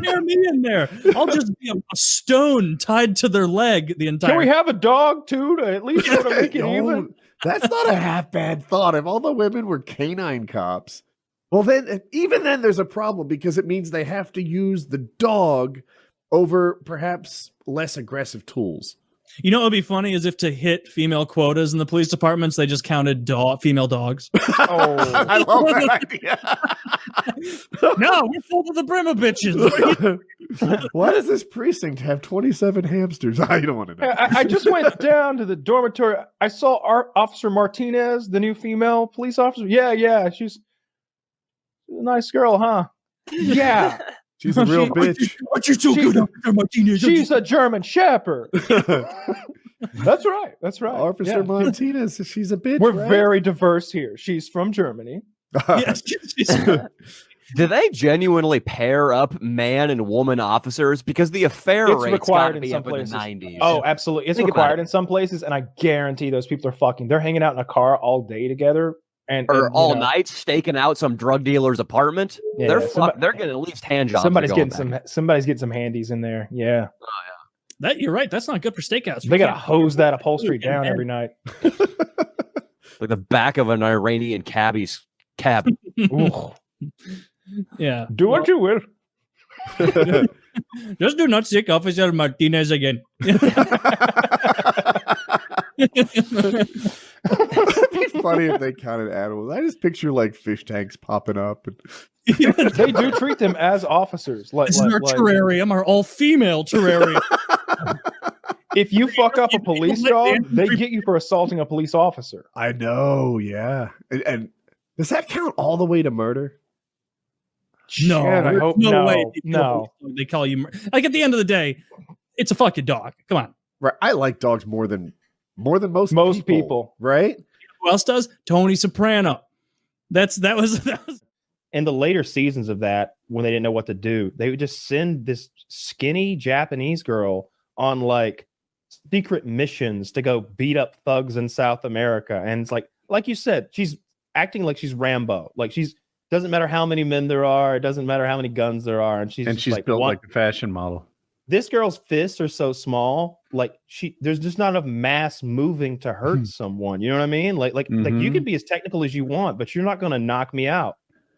Pair me in there. I'll just be a stone tied to their leg the entire. Can we have a dog too to at least sort of make it No, even? That's not a half bad thought. If all the women were canine cops, well, then even then there's a problem, because it means they have to use the dog over perhaps less aggressive tools. You know what would be funny is if to hit female quotas in the police departments, they just counted female dogs. Oh, I love that idea. No, we're full to the brim of bitches. Why does this precinct have 27 hamsters? I don't want to know. I just went down to the dormitory. I saw Officer Martinez, the new female police officer. Yeah, she's a nice girl, huh? Yeah. She's a real bitch. What you so good, Officer Martinez? She's a German Shepherd. That's right. Officer Martinez, she's a bitch. We're right? very diverse here. She's from Germany. Yes, Do they genuinely pair up man and woman officers? Because the affair It's rate's required gotta in be some up places. in the 90s. Oh, absolutely. It's Think about required it. in some places, and I guarantee those people are fucking. They're hanging out in a car all day together. Or and, all night staking out some drug dealer's apartment. Yeah, they're getting at least hand jobs. Somebody's getting some handies in there. Yeah. that you're right. That's not good for steakhouse. They got to hose that upholstery down every night. Like the back of an Iranian cabbie's cab. Ooh. Yeah. Do what you will. Just do not sick Officer Martinez again. It'd be funny if they counted animals. I just picture like fish tanks popping up. And They do treat them as officers. This is our terrarium, our all-female terrarium. If you fuck up a police dog, they get you for assaulting a police officer. I know, yeah. And does that count all the way to murder? No, Shit, I there's hope no no. way. No. They call you like at the end of the day, it's a fucking dog. Come on. Right. I like dogs more than most people, right? Who else does? Tony Soprano. That was In the later seasons of that, when they didn't know what to do, they would just send this skinny Japanese girl on like secret missions to go beat up thugs in South America. And it's like you said, she's acting like she's Rambo. Like doesn't matter how many men there are, it doesn't matter how many guns there are, and she's like, built like a fashion model. This girl's fists are so small, like there's just not enough mass moving to hurt someone. You know what I mean? Like you can be as technical as you want, but you're not going to knock me out.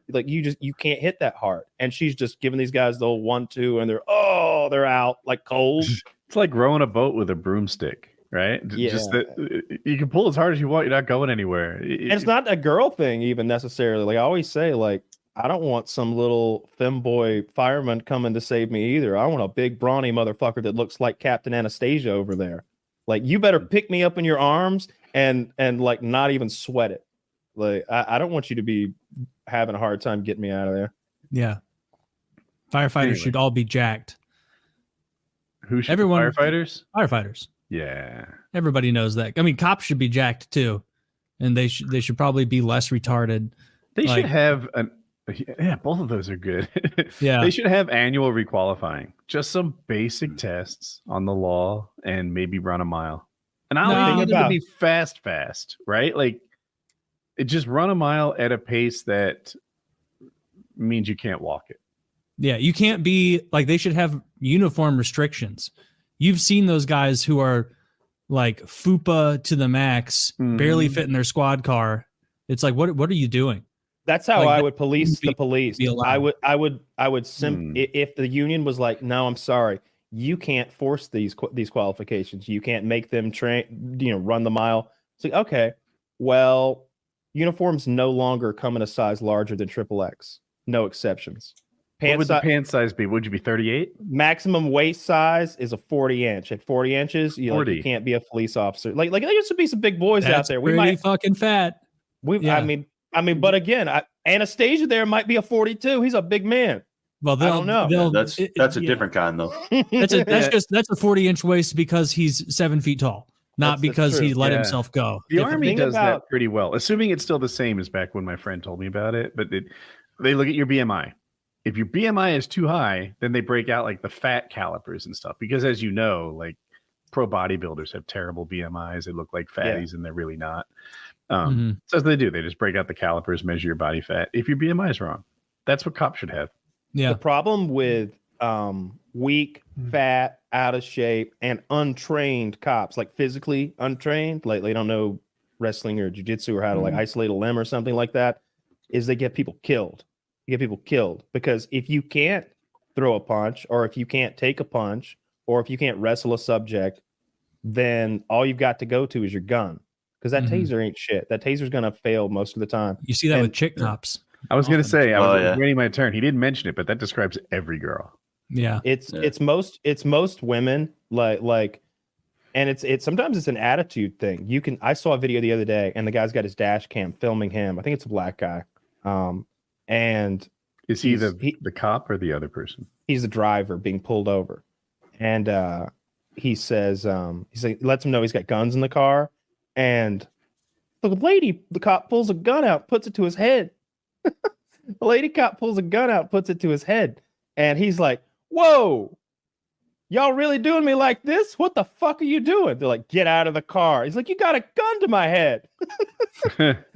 Like you can't hit that hard. And she's just giving these guys the old 1-2, and they're out like cold. It's like rowing a boat with a broomstick, right? Yeah. Just that you can pull as hard as you want. You're not going anywhere. And it's not a girl thing even necessarily. Like I always say, like I don't want some little femboy fireman coming to save me either. I want a big brawny motherfucker that looks like Captain Anastasia over there. Like you better pick me up in your arms and like not even sweat it. Like, I don't want you to be having a hard time getting me out of there. Yeah. Firefighters should all be jacked. Who should Everyone? Firefighters? Firefighters. Yeah. Everybody knows that. I mean, cops should be jacked too, and they should probably be less retarded. They Like- should have both of those are good. Yeah. They should have annual requalifying. Just some basic tests on the law and maybe run a mile. And I don't think it would be fast, right? Like, it just run a mile at a pace that means you can't walk it. Yeah, you can't be like, they should have uniform restrictions. You've seen those guys who are like FUPA to the max, barely fit in their squad car. It's like, what are you doing? That's how Like, I would police the police. be allowed. If the union was like, no, I'm sorry, you can't force these qualifications. You can't make them run the mile. It's like, okay, well, uniforms no longer come in a size larger than XXX. No exceptions. What would the pant size be? Would you be 38? Maximum waist size is a 40 inch. At 40 inches, you can't be a police officer. Like there used to be some big boys out there. We might fucking fat. I mean, but again, Anastasia there might be a 42. He's a big man. Well, I don't know. That's a different kind though. That's a 40-inch waist because he's 7 feet tall, not because he let himself go. The Army does that pretty well, assuming it's still the same as back when my friend told me about it. But they look at your BMI. If your BMI is too high, then they break out like the fat calipers and stuff. Because as you know, like pro bodybuilders have terrible BMIs. They look like fatties and they're really not. So as they do, they just break out the calipers, measure your body fat. If your BMI is wrong, that's what cops should have. Yeah. The problem with weak, fat, out of shape, and untrained cops, like physically untrained, like they don't know wrestling or jiu-jitsu or how to like isolate a limb or something like that, is they get people killed. You get people killed because if you can't throw a punch, or if you can't take a punch, or if you can't wrestle a subject, then all you've got to go to is your gun. Because that taser ain't shit. That taser's gonna fail most of the time. You see that with chick cops. I was gonna say I was waiting my turn. He didn't mention it, but that describes every girl. Yeah. It's most women like and it's sometimes it's an attitude thing. I saw a video the other day and the guy's got his dash cam filming him. I think it's a black guy. And is he the cop or the other person? He's the driver being pulled over. And he says he lets him know he's got guns in the car. And the cop pulls a gun out, puts it to his head. The lady cop pulls a gun out, puts it to his head. And he's like, whoa, y'all really doing me like this? What the fuck are you doing? They're like, get out of the car. He's like, you got a gun to my head.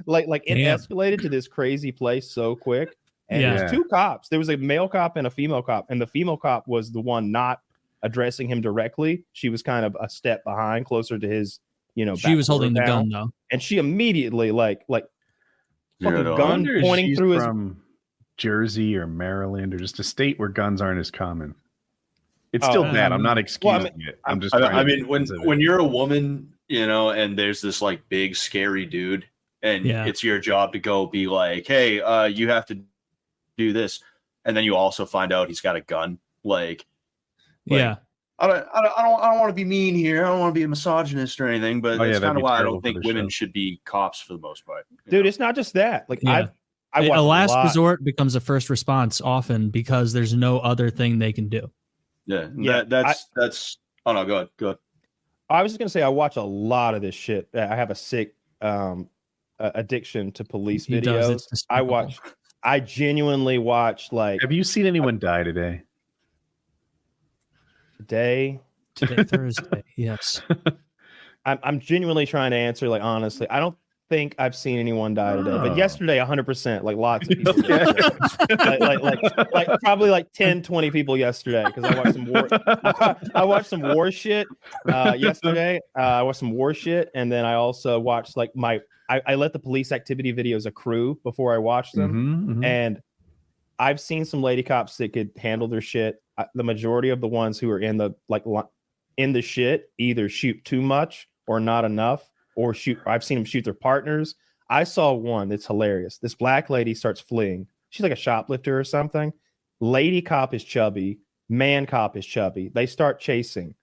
like it escalated to this crazy place so quick. And it was two cops. There was a male cop and a female cop. And the female cop was the one not addressing him directly. She was kind of a step behind, closer to his, she was holding the gun though. And she immediately like fucking gun pointing through his Jersey or Maryland or just a state where guns aren't as common. It's still bad. I'm not excusing it. I'm just when you're a woman, and there's this like big scary dude and it's your job to go be like, hey, you have to do this. And then you also find out he's got a gun. I don't want to be mean here. I don't want to be a misogynist or anything, but that's kind of why I don't think women should be cops for the most part. Dude, it's not just that. A last resort becomes a first response often because there's no other thing they can do. That's. Oh no, go ahead. I was just gonna say I watch a lot of this shit. I have a sick addiction to police videos. I genuinely watch Have you seen anyone die today? Today, Thursday. Yes. I'm genuinely trying to answer honestly. I don't think I've seen anyone die today, but yesterday 100%, lots of people. Probably 10, 20 people yesterday because I watched some war. I watched some war shit yesterday. I watched some war shit, and then I also watched I let the police activity videos accrue before I watched them, and I've seen some lady cops that could handle their shit. The majority of the ones who are in the shit either shoot too much or not enough, or I've seen them shoot their partners. I saw one that's hilarious. This black lady starts fleeing. She's like a shoplifter or something. Lady cop is chubby. Man cop is chubby. They start chasing.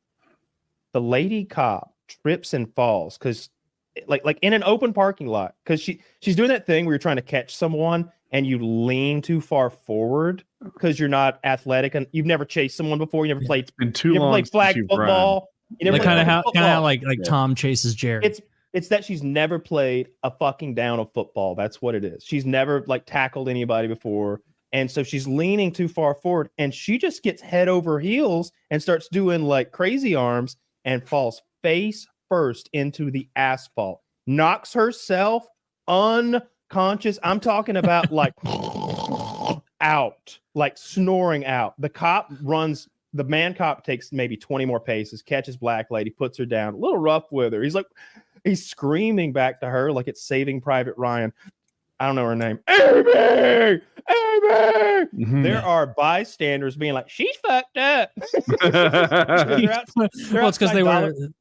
The lady cop trips and falls because like in an open parking lot, because she's doing that thing where you're trying to catch someone and you lean too far forward because you're not athletic and you've never chased someone before. You never played. You never played flag football. You never like kind of how like yeah. Tom chases Jerry. It's that she's never played a fucking down of football. That's what it is. She's never like tackled anybody before. And so she's leaning too far forward and she just gets head over heels and starts doing like crazy arms and falls face first into the asphalt, knocks herself unconscious. I'm talking about like out, like snoring out. The man cop takes maybe 20 more paces, catches black lady, puts her down, a little rough with her. He's screaming back to her like it's Saving Private Ryan. I don't know her name. Amy! Mm-hmm. There are bystanders being like, she's fucked up. It's because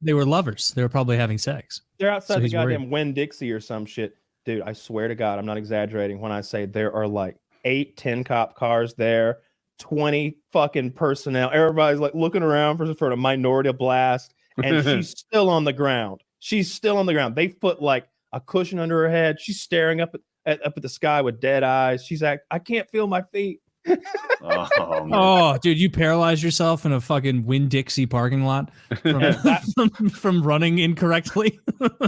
they were lovers. They were probably having sex. They're outside the goddamn Winn-Dixie or some shit. Dude, I swear to God, I'm not exaggerating when I say there are like 8-10 cop cars there, 20 fucking personnel. Everybody's like looking around for a minority blast, and she's still on the ground. They put like a cushion under her head. She's staring up at the sky with dead eyes. She's like, I can't feel my feet. Oh, dude, you paralyzed yourself in a fucking Winn-Dixie parking lot from running incorrectly.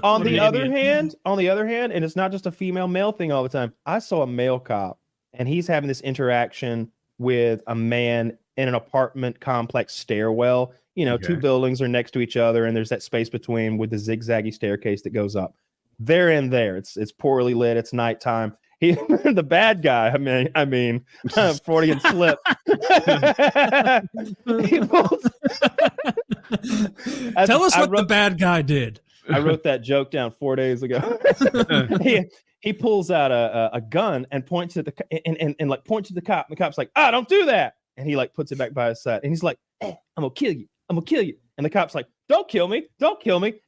On the other hand, and it's not just a female-male thing all the time. I saw a male cop, and he's having this interaction with a man in an apartment complex stairwell. You know, two buildings are next to each other, and there's that space between with the zigzaggy staircase that goes up. They're in there. It's poorly lit. It's nighttime. The bad guy. I mean, Freudian slip. Tell us what the bad guy did. I wrote that joke down 4 days ago. He pulls out a gun and points at the points at the cop. And the cop's like, don't do that. And he like puts it back by his side. And he's like, I'm gonna kill you. And the cop's like, don't kill me.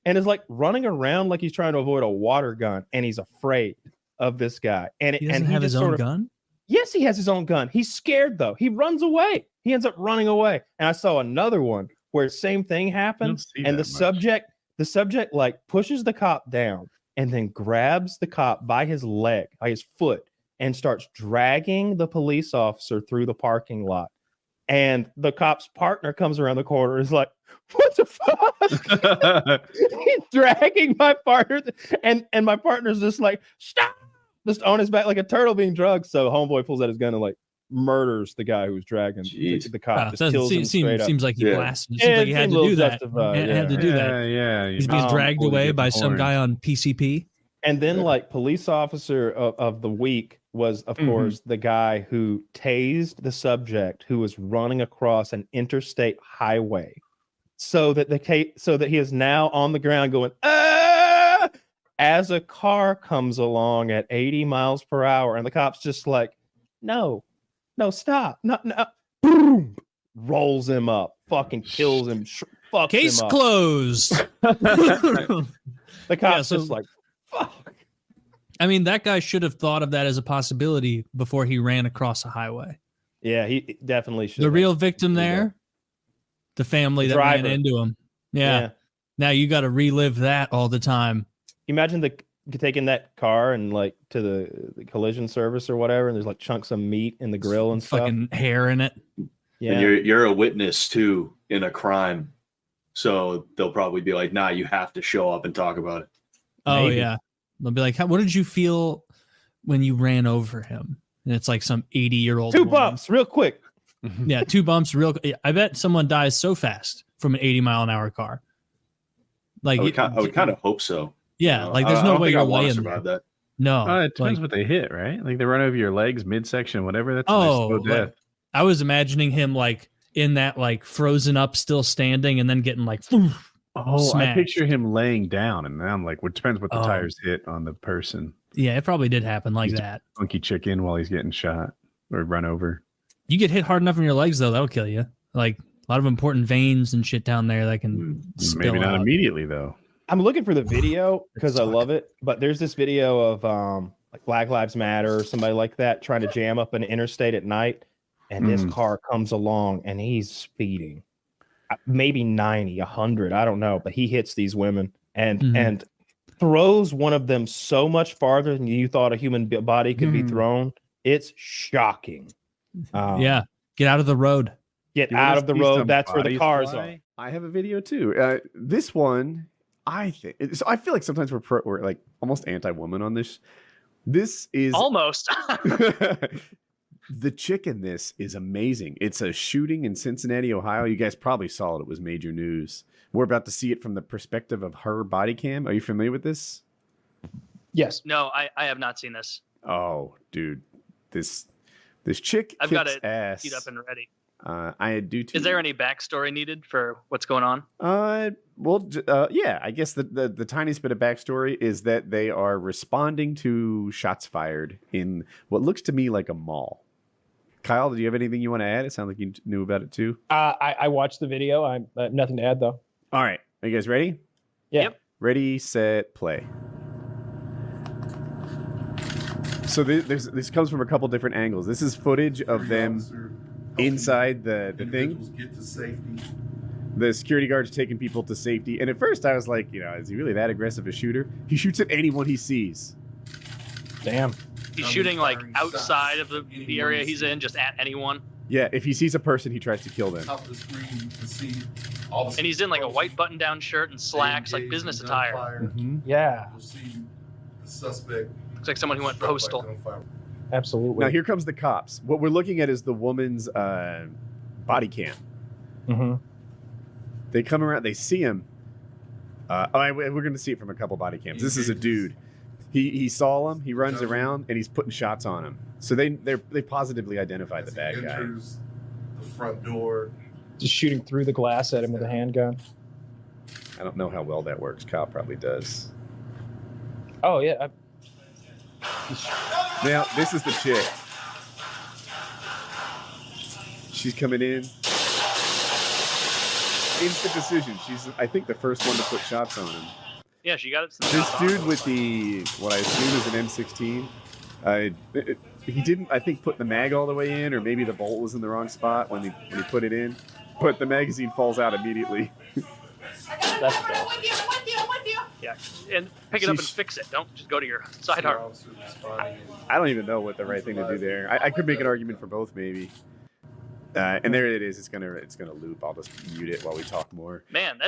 And is like running around like he's trying to avoid a water gun. And he's afraid of this guy. And he doesn't have his own gun? Yes, he has his own gun. He's scared though. He runs away. He ends up running away. And I saw another one where same thing happened. And the subject like pushes the cop down and then grabs the cop by his leg, by his foot, and starts dragging the police officer through the parking lot. And the cop's partner comes around the corner and is like, what the fuck? He's dragging my partner. And my partner's just like, stop. Just on his back like a turtle being drugged. So homeboy pulls out his gun and like murders the guy who was dragging the cop. Just kills him straight up. Seems like he blasted. Seems like he had to do that. Had to do that. Yeah. He's being dragged away by some guy on PCP. And then like police officer of the week was, of course, the guy who tased the subject who was running across an interstate highway, so that he is now on the ground going, as a car comes along at 80 miles per hour, and the cop's just like, no, stop, no, boom, rolls him up, fucking kills him, fucks Case him up. Closed. The cop's just like, fuck. I mean, that guy should have thought of that as a possibility before he ran across a highway. Yeah, he definitely should. The real victim there, the family that ran into him. Yeah. Now you got to relive that all the time. Imagine taking that car and like to the collision service or whatever, and there's like chunks of meat in the grill and fucking stuff. Hair in it. Yeah, and you're a witness too in a crime, so they'll probably be like, "Nah, you have to show up and talk about it." Oh Maybe. Yeah, they'll be like, "What did you feel when you ran over him?" And it's like some 80-year-old. Two bumps, real quick. Yeah, 2 bumps, real. I bet someone dies so fast from an 80-mile-an-hour car. Like I would kind of hope so. Yeah, like there's no way you're laying there. That. No, it depends what they hit, right? Like they run over your legs midsection, whatever. That's death. I was imagining him like in that like frozen up, still standing, and then getting like. Smashed. I picture him laying down, and I'm like, it depends what the tires hit on the person. Yeah, it probably did happen like that. Funky chicken while he's getting shot or run over. You get hit hard enough in your legs, though, that'll kill you. Like a lot of important veins and shit down there that can spill Maybe not out. Immediately, though. I'm looking for the video because I love it, but there's this video of like Black Lives Matter or somebody like that trying to jam up an interstate at night, and this car comes along and he's speeding, maybe 90, 100, I don't know, but he hits these women and throws one of them so much farther than you thought a human body could be thrown. It's shocking. Yeah. Get out of the road. Get out of the road. That's where the cars are. I have a video too. This one, I think. So I feel like sometimes we're like almost anti-woman on this. This is almost. The chick in this is amazing. It's a shooting in Cincinnati, Ohio. You guys probably saw it. It was major news. We're about to see it from the perspective of her body cam. Are you familiar with this? Yes. No, I have not seen this. Oh, dude, this chick. I've got it ass. queued up and ready. I do too. Is there any backstory needed for what's going on? Yeah. I guess the tiniest bit of backstory is that they are responding to shots fired in what looks to me like a mall. Kyle, do you have anything you want to add? It sounds like you knew about it too. I watched the video. I'm nothing to add though. All right, are you guys ready? Yeah. Yep. Ready, set, play. So this comes from a couple different angles. This is footage of them inside the thing. Get to safety. The security guard's taking people to safety. And at first I was like, is he really that aggressive a shooter? He shoots at anyone he sees. Damn. He's shooting like outside of the area he's in, just at anyone. Yeah, if he sees a person, he tries to kill them. Top of the screen, you can see all the And he's in like a white button-down shirt and slacks, like business attire. Mm-hmm. Yeah. You'll see the suspect. Looks like someone who went postal. Absolutely. Now here comes the cops. What we're looking at is the woman's body cam. Mm-hmm. They come around, they see him. We're going to see it from a couple body cams. This is a dude. He saw him. He runs around and he's putting shots on him. So they positively identified the bad guy. Enters the front door. Just shooting through the glass at him with a handgun. I don't know how well that works. Kyle probably does. Oh yeah. Now this is the chick. She's coming in. Instant decision. She's, I think, the first one to put shots on him. Yeah, she got it. This dude with what I assume is an M16, he didn't, I think, put the mag all the way in, or maybe the bolt was in the wrong spot when he put it in. But the magazine falls out immediately. That's fair. Yeah, and pick it up and fix it. Don't just go to your sidearm. I don't even know what the right thing to do there. I could make an argument for both, maybe. And there it is. It's gonna loop. I'll just mute it while we talk more. Man,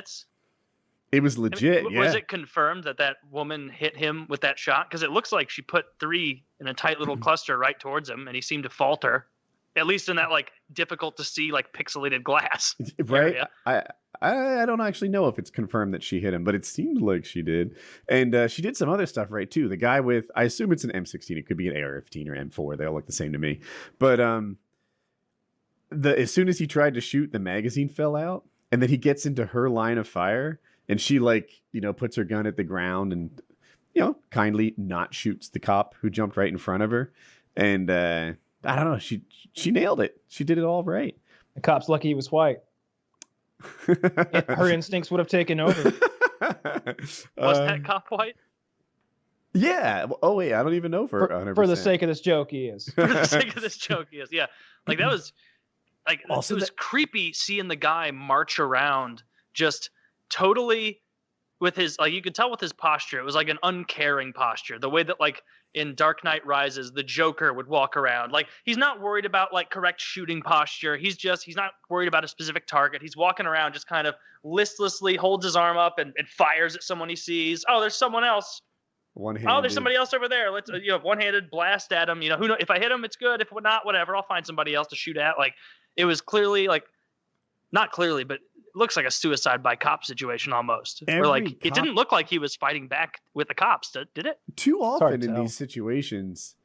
It was legit. I mean, yeah. Was it confirmed that woman hit him with that shot? Because it looks like she put 3 in a tight little cluster right towards him, and he seemed to falter. At least in that like difficult to see like pixelated glass. Right. Area. I don't actually know if it's confirmed that she hit him, but it seemed like she did. And she did some other stuff right too. The guy with, I assume it's an M16. It could be an AR-15 or M4. They all look the same to me. But as soon as he tried to shoot, the magazine fell out, and then he gets into her line of fire, and she puts her gun at the ground and kindly not shoots the cop who jumped right in front of her. And I don't know, she nailed it. She did it all right. The cop's lucky he was white. Her instincts would have taken over. Was that cop white? Yeah. Oh wait, I don't even know for 100%. For the sake of this joke, he is. For the sake of this joke, yes. Yeah. Like that was like Also it was creepy seeing the guy march around just totally with his, like, you could tell with his posture, it was like an uncaring posture. The way that like in Dark Knight Rises, the Joker would walk around. Like he's not worried about like correct shooting posture. He's not worried about a specific target. He's walking around just kind of listlessly holds his arm up and fires at someone he sees. Oh, there's someone else. One-handed. Oh, there's somebody else over there. Let's one-handed blast at him. Who knows? If I hit him, it's good. If not, whatever. I'll find somebody else to shoot at. Like it was clearly like, not clearly, but it looks like a suicide by cop situation almost. Where like it didn't look like he was fighting back with the cops, did it? Too often in these situations,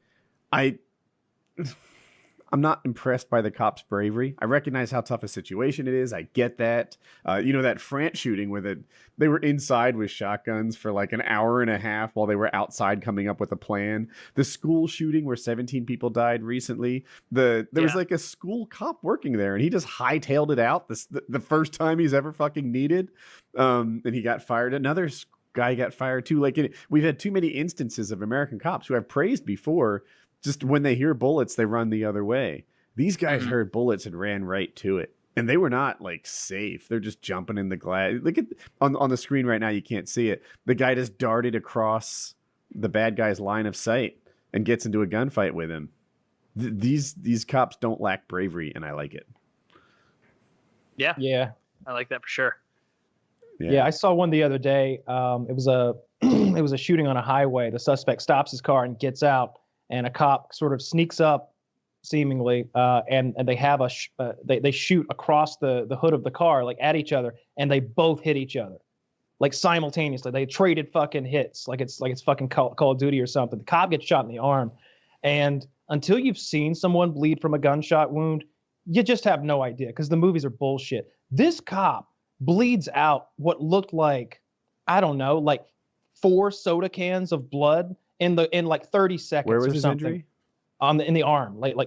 I'm not impressed by the cops' bravery. I recognize how tough a situation it is. I get that. That France shooting where they were inside with shotguns for like an hour and a half while they were outside coming up with a plan. The school shooting where 17 people died recently. There was like a school cop working there, and he just hightailed it out the first time he's ever fucking needed. And he got fired. Another guy got fired too. We've had too many instances of American cops who I've praised before. Just when they hear bullets, they run the other way. These guys heard bullets and ran right to it. And they were not like safe. They're just jumping in the glass. Look at on the screen right now. You can't see it. The guy just darted across the bad guy's line of sight and gets into a gunfight with him. These cops don't lack bravery, and I like it. Yeah, Yeah. I like that for sure. Yeah, I saw one the other day. It was a it was a shooting on a highway. The suspect stops his car and gets out, and a cop sort of sneaks up, seemingly, and they have they shoot across the hood of the car, like at each other, and they both hit each other, like simultaneously. They traded fucking hits, like it's fucking Call of Duty or something. The cop gets shot in the arm, and until you've seen someone bleed from a gunshot wound, you just have no idea because the movies are bullshit. This cop bleeds out what looked like, I don't know, like 4 soda cans of blood in like 30 seconds. Where was or his something. injury? In the arm, like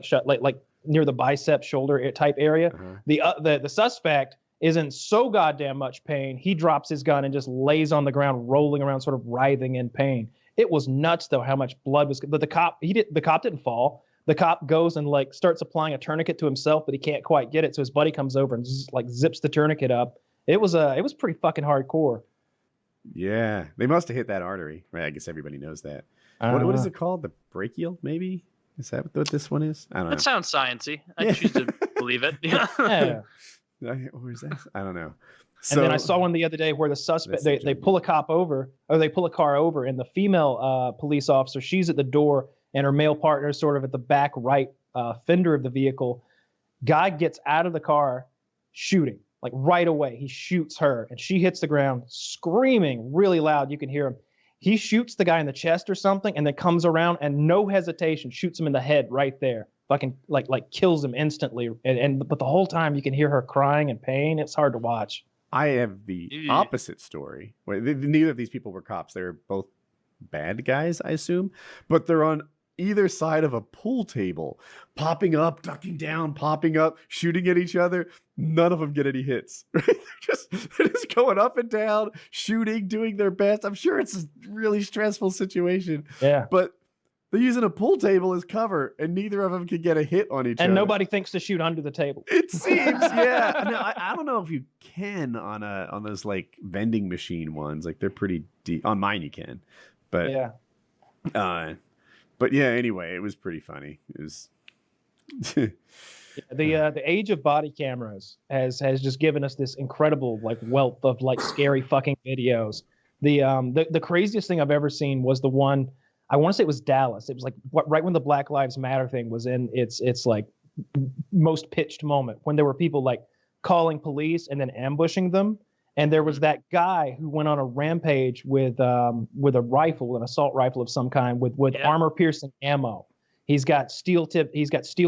near the bicep shoulder type area. The suspect is in so goddamn much pain, he drops his gun and just lays on the ground, rolling around, sort of writhing in pain. It was nuts though how much blood was. But the cop didn't fall. The cop goes and like starts applying a tourniquet to himself, but he can't quite get it. So his buddy comes over and just like zips the tourniquet up. It was pretty fucking hardcore. Yeah, they must have hit that artery. Right, I guess everybody knows that. What is it called? The brachial, maybe? Is that what this one is? I don't know. That sounds sciencey. I choose to believe it. Yeah. Or is that? I don't know. And then I saw one the other day where the suspect they pull a cop over, or they pull a car over, and the female police officer, she's at the door, and her male partner is sort of at the back right fender of the vehicle. Guy gets out of the car, shooting like right away. He shoots her, and she hits the ground, screaming really loud. You can hear him. He shoots the guy in the chest or something, and then comes around and no hesitation shoots him in the head right there. Fucking like kills him instantly. But the whole time you can hear her crying in pain. It's hard to watch. I have the opposite story. Neither of these people were cops. They're both bad guys, I assume. But they're on either side of a pool table, popping up, ducking down, popping up, shooting at each other. None of them get any hits. Right? They're just going up and down, shooting, doing their best. I'm sure it's a really stressful situation. Yeah. But they're using a pool table as cover, and neither of them can get a hit on each other. And nobody thinks to shoot under the table. It seems, yeah. No, I don't know if you can on those like vending machine ones. Like they're pretty deep. On mine you can, but yeah. But yeah. Anyway, it was pretty funny. It was the age of body cameras has just given us this incredible like wealth of like scary fucking videos. The craziest thing I've ever seen was the one. I want to say it was Dallas. It was like right when the Black Lives Matter thing was in its like most pitched moment, when there were people like calling police and then ambushing them. And there was that guy who went on a rampage with a rifle, an assault rifle of some kind, with armor piercing ammo. He's got steel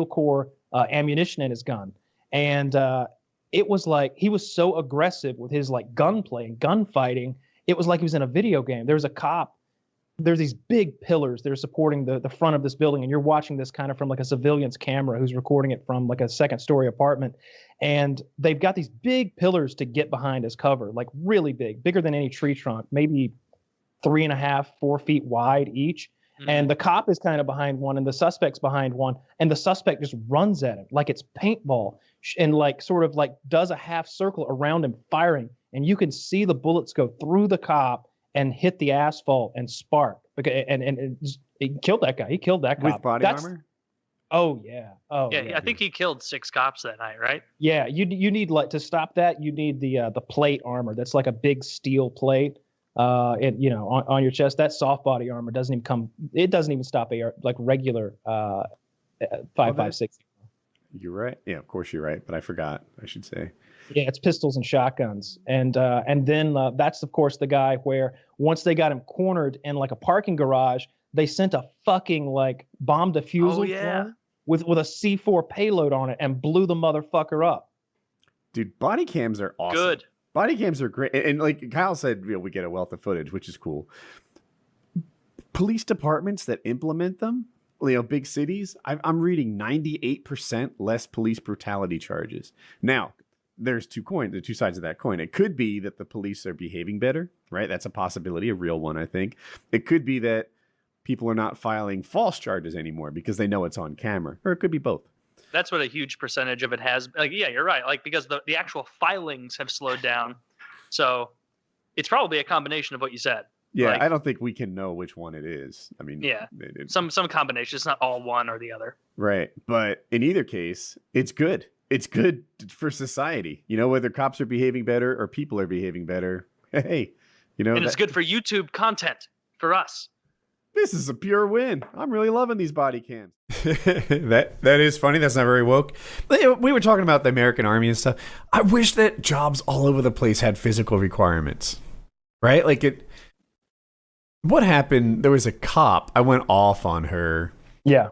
core ammunition in his gun. And it was like he was so aggressive with his like gunfighting. It was like he was in a video game. There was a cop. There's these big pillars that are supporting the front of this building, and you're watching this kind of from like a civilian's camera who's recording it from like a second-story apartment. And they've got these big pillars to get behind as cover, like really big, bigger than any tree trunk, maybe 3.5, 4 feet wide each. Mm-hmm. And the cop is kind of behind one, and the suspect's behind one, and the suspect just runs at him like it's paintball, and like sort of like does a half circle around him, firing, and you can see the bullets go through the cop and hit the asphalt and spark. And he killed that guy. He killed that cop. With body armor? Oh, yeah. Oh, yeah. I think he killed 6 cops that night, right? Yeah, you need like to stop that. You need the plate armor. That's like a big steel plate, and on your chest. That soft body armor doesn't even stop like regular 5.56. You're right. Yeah, of course you're right. But I forgot. I should say. Yeah, it's pistols and shotguns. And then that's, of course, the guy where once they got him cornered in like a parking garage, they sent a fucking like bomb diffuser with a C4 payload on it and blew the motherfucker up. Dude, body cams are awesome. Good. Body cams are great. And like Kyle said, we get a wealth of footage, which is cool. Police departments that implement them, big cities, I'm reading 98% less police brutality charges. Now, there's two sides of that coin. It could be that the police are behaving better, right? That's a possibility, a real one, I think. It could be that people are not filing false charges anymore because they know it's on camera, or it could be both. That's what a huge percentage of it has. Like, yeah, you're right. Like, because the actual filings have slowed down. So it's probably a combination of what you said. Yeah, Like, I don't think we can know which one it is. I mean, yeah, some combination. It's not all one or the other. Right. But in either case, it's good. It's good for society. You know, whether cops are behaving better or people are behaving better. Hey, you know, and it's good for YouTube content for us. This is a pure win. I'm really loving these body cams. that is funny. That's not very woke. We were talking about the American Army and stuff. I wish that jobs all over the place had physical requirements. Right? Like what happened? There was a cop. I went off on her. Yeah.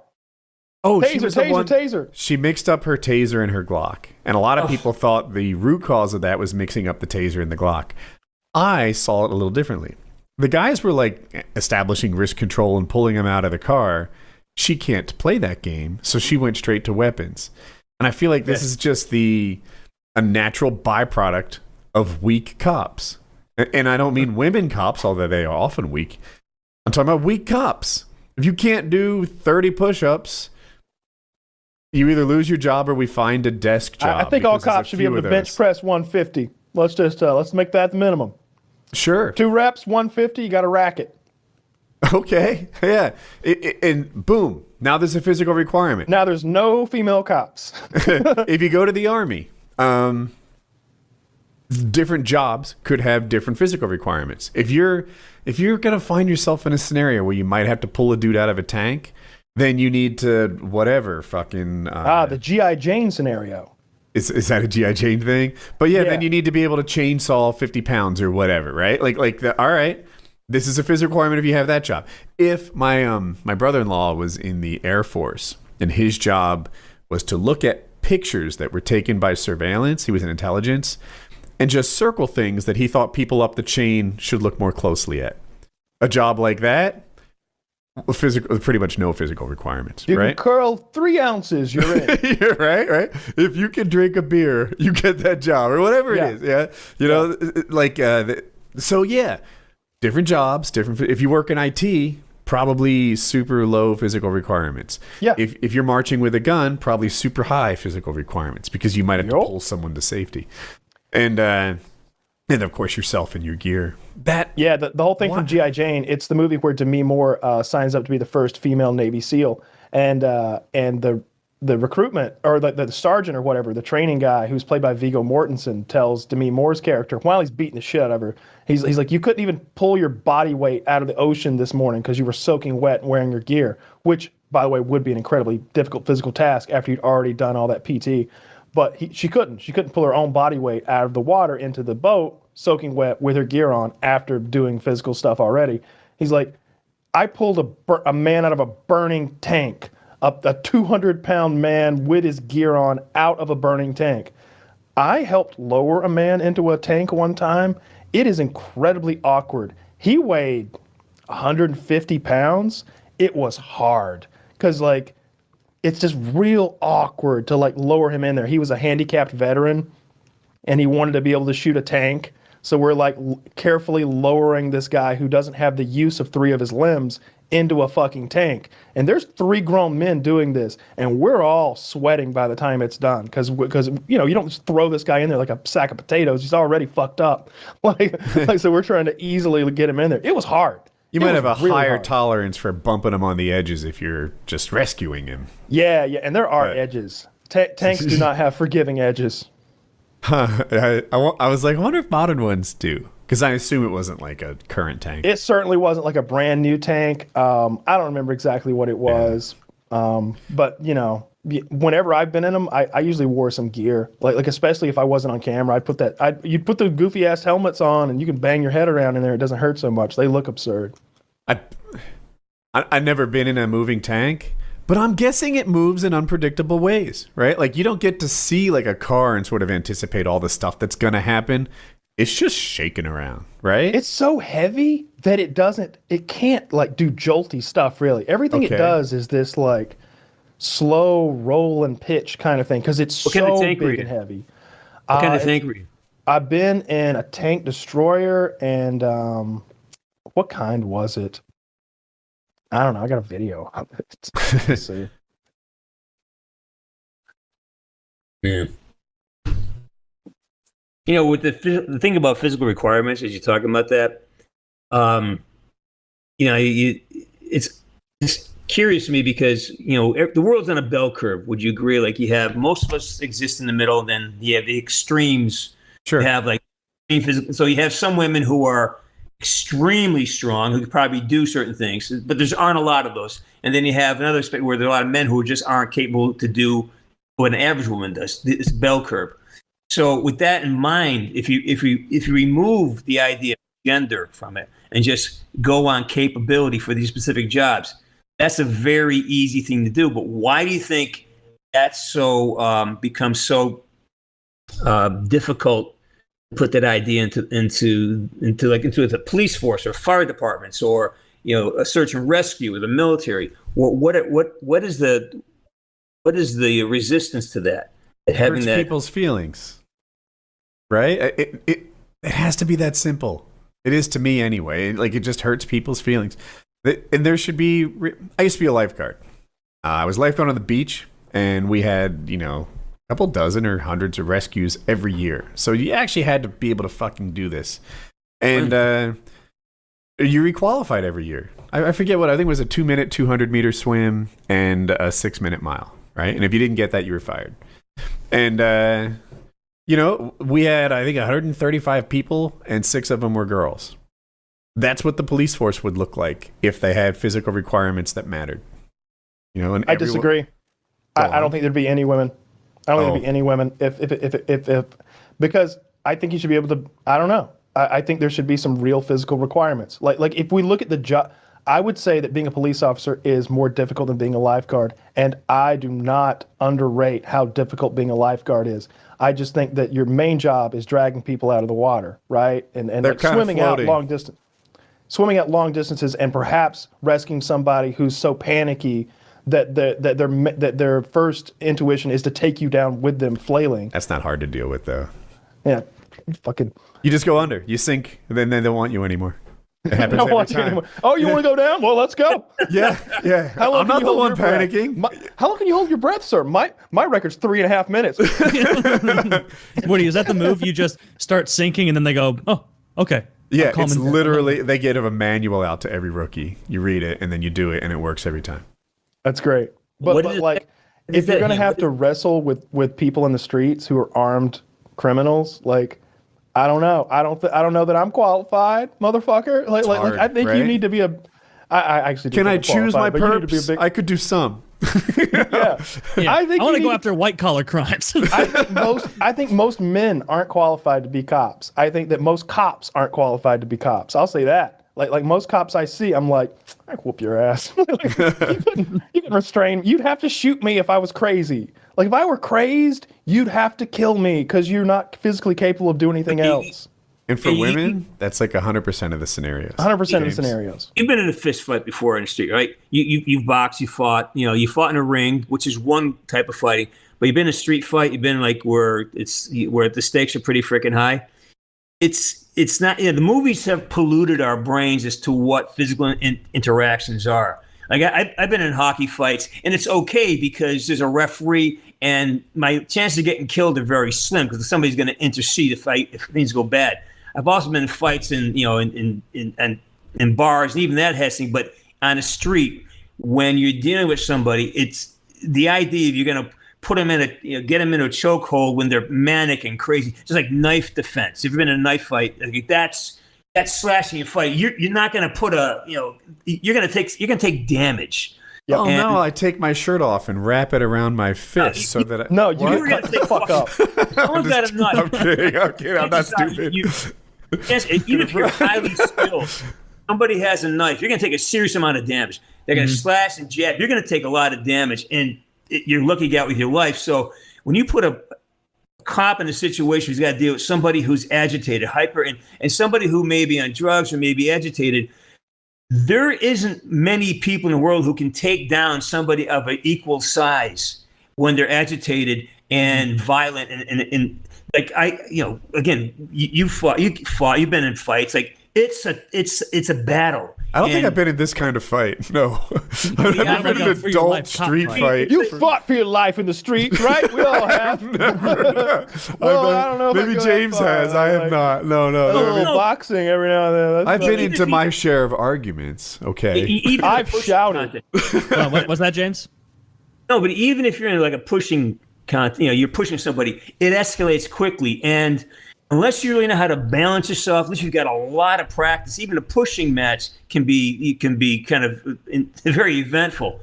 Oh, taser. She mixed up her taser and her Glock. And a lot of people thought the root cause of that was mixing up the taser and the Glock. I saw it a little differently. The guys were like establishing risk control and pulling him out of the car. She can't play that game, so she went straight to weapons. And I feel like this is just a natural byproduct of weak cops. And I don't mean women cops, although they are often weak. I'm talking about weak cops. If you can't do 30 push-ups, you either lose your job or we find a desk job. I think all cops should be able to bench press 150. Let's make that the minimum. Sure. 2 reps, 150, you got a racket. Okay. Yeah. And boom. Now there's a physical requirement. Now there's no female cops. If you go to the Army, different jobs could have different physical requirements. If you're going to find yourself in a scenario where you might have to pull a dude out of a tank, then you need to whatever fucking the G.I. Jane scenario. Is that a G.I. Jane thing? But yeah, then you need to be able to chainsaw 50 pounds or whatever, right? All right, this is a physical requirement if you have that job. If my brother-in-law was in the Air Force and his job was to look at pictures that were taken by surveillance, he was in intelligence, and just circle things that he thought people up the chain should look more closely at. A job like that, pretty much no physical requirements, you right? You can curl 3 ounces, you're in. You're right. If you can drink a beer, you get that job or whatever it is. Yeah, you know, so yeah, different jobs, different. If you work in IT, probably super low physical requirements. Yeah. If you're marching with a gun, probably super high physical requirements because you might have to pull someone to safety, and of course yourself and your gear. The whole thing from G.I. Jane, it's the movie where Demi Moore signs up to be the first female Navy SEAL, and the recruitment or the sergeant or whatever, the training guy who's played by Viggo Mortensen tells Demi Moore's character while he's beating the shit out of her, he's like, you couldn't even pull your body weight out of the ocean this morning because you were soaking wet and wearing your gear, which by the way would be an incredibly difficult physical task after you'd already done all that PT. But she couldn't pull her own body weight out of the water into the boat, soaking wet with her gear on after doing physical stuff already. He's like, I pulled a man out of a burning tank, a 200-pound man with his gear on out of a burning tank. I helped lower a man into a tank one time. It is incredibly awkward. He weighed 150 pounds. It was hard because it's just real awkward to lower him in there. He was a handicapped veteran and he wanted to be able to shoot a tank. So we're carefully lowering this guy who doesn't have the use of 3 of his limbs into a fucking tank. And there's 3 grown men doing this and we're all sweating by the time it's done. Cause you don't just throw this guy in there like a sack of potatoes. He's already fucked up. So we're trying to easily get him in there. It was hard. You might have a higher tolerance for bumping him on the edges if you're just rescuing him. Yeah, and there are edges. Tanks do not have forgiving edges. I was like, I wonder if modern ones do. Because I assume it wasn't like a current tank. It certainly wasn't like a brand new tank. I don't remember exactly what it was. But, whenever I've been in them, I usually wore some gear. Like especially if I wasn't on camera, you'd put the goofy ass helmets on and you can bang your head around in there. It doesn't hurt so much. They look absurd. I've never been in a moving tank, but I'm guessing it moves in unpredictable ways, right? Like you don't get to see like a car and sort of anticipate all the stuff that's going to happen. It's just shaking around, right? It's so heavy that it can't do jolty stuff really. Everything it does is this slow roll and pitch kind of thing because it's so big and heavy. What kind of tank were you? I've been in a tank destroyer and what kind was it? I don't know. I got a video of it. Let's see. Yeah. You know, with the thing about physical requirements, as you're talking about that, you know, it's curious to me because, you know, the world's on a bell curve. Would you agree? Like, you have most of us exist in the middle, and then you have the extremes. Sure. You have like physical. So you have some women who are extremely strong, who could probably do certain things, but aren't a lot of those. And then you have another aspect where there are a lot of men who just aren't capable to do what an average woman does. This bell curve. So with that in mind, if you remove the idea of gender from it and just go on capability for these specific jobs, that's a very easy thing to do. But why do you think that's so becomes so difficult to put that idea into the police force or fire departments or, you know, a search and rescue or the military? What is the resistance to that? Having Hurts that people's feelings, right? It has to be that simple. It is to me anyway. Like, it just hurts people's feelings. And there should be. I used to be a lifeguard. I was lifeguard on the beach, and we had, you know, a couple dozen or hundreds of rescues every year. So you actually had to be able to fucking do this, and you requalified every year. I forget what I think it was a 2-minute 200-meter swim and a 6-minute mile, right? And if you didn't get that, you were fired. And you know, we had, I think, 135 people, and 6 of them were girls. That's what the police force would look like if they had physical requirements that mattered. You know, and I disagree. I don't think there'd be any women. I don't think there'd be any women if because I think you should be able to. I don't know. I think there should be some real physical requirements. Like if we look at the job, I would say that being a police officer is more difficult than being a lifeguard, and I do not underrate how difficult being a lifeguard is. I just think that your main job is dragging people out of the water, right? And like swimming out long distances, and perhaps rescuing somebody who's so panicky that their first intuition is to take you down with them flailing. That's not hard to deal with, though. Yeah, fucking. You just go under, you sink, and then they don't want you anymore. It happens every time. Oh, you want to go down? Well, let's go. Yeah. I'm not the one panicking. How long can you hold your breath, sir? My record's 3.5 minutes. Woody, is that the move? You just start sinking, and then they go, "Oh, okay." Yeah, it's literally, they give a manual out to every rookie. You read it, and then you do it, and it works every time. That's great. But like, if you're going to have to wrestle with people in the streets who are armed criminals, like, I don't know. I don't know that I'm qualified, motherfucker. Like I think you need to be a. I actually do. Can I choose my perps? I could do some. Yeah. I want to go after white collar crimes. I think most men aren't qualified to be cops. I think that most cops aren't qualified to be cops. I'll say that. Like most cops I see, I'm like, I whoop your ass. you can restrain. You'd have to shoot me if I was crazy. Like if I were crazed, you'd have to kill me because you're not physically capable of doing anything else. And for women, that's like 100% of the scenarios. 100% of the scenarios. You've been in a fist fight before in the street, right? You've boxed, you fought. You know, you fought in a ring, which is one type of fighting. But you've been in a street fight. You've been like where the stakes are pretty freaking high. It's not. You know, the movies have polluted our brains as to what physical interactions are. Like I've been in hockey fights, and it's okay because there's a referee, and my chances of getting killed are very slim because somebody's going to intercede if things go bad. I've also been in fights in bars, and even that has things. But on the street, when you're dealing with somebody, it's the idea of you're going to put them get them into a chokehold when they're manic and crazy, just like knife defense. If you've been in a knife fight, that's slashing your fight. You're not going to put you're going to take damage. Yep. Oh no! I take my shirt off and wrap it around my fist so that you get cut the fuck up. I'm kidding. I'm not stupid. Even if you're highly skilled, somebody has a knife, you're going to take a serious amount of damage. They're going to slash and jab. You're going to take a lot of damage, and you're looking out with your life. So when you put a cop in a situation who's got to deal with somebody who's agitated, hyper, and somebody who may be on drugs or may be agitated, there isn't many people in the world who can take down somebody of an equal size when they're agitated and violent and like again, you've been in fights. Like it's a battle, I don't think And- I've been in this kind of fight. No. I've Yeah, been in an for your adult life cop street fight. fight. You fought for your life in the streets, right? We all have. Well, I don't know if I Maybe go that James far. has. I have Like, not. No. A little No. boxing every now and then. That's I've been fine. into my share of arguments. Okay. Even I've pushing shouted. content. What was that, James? No, but even if you're in like a pushing you're pushing somebody, it escalates quickly. And unless you really know how to balance yourself, unless you've got a lot of practice, even a pushing match can be kind of very eventful.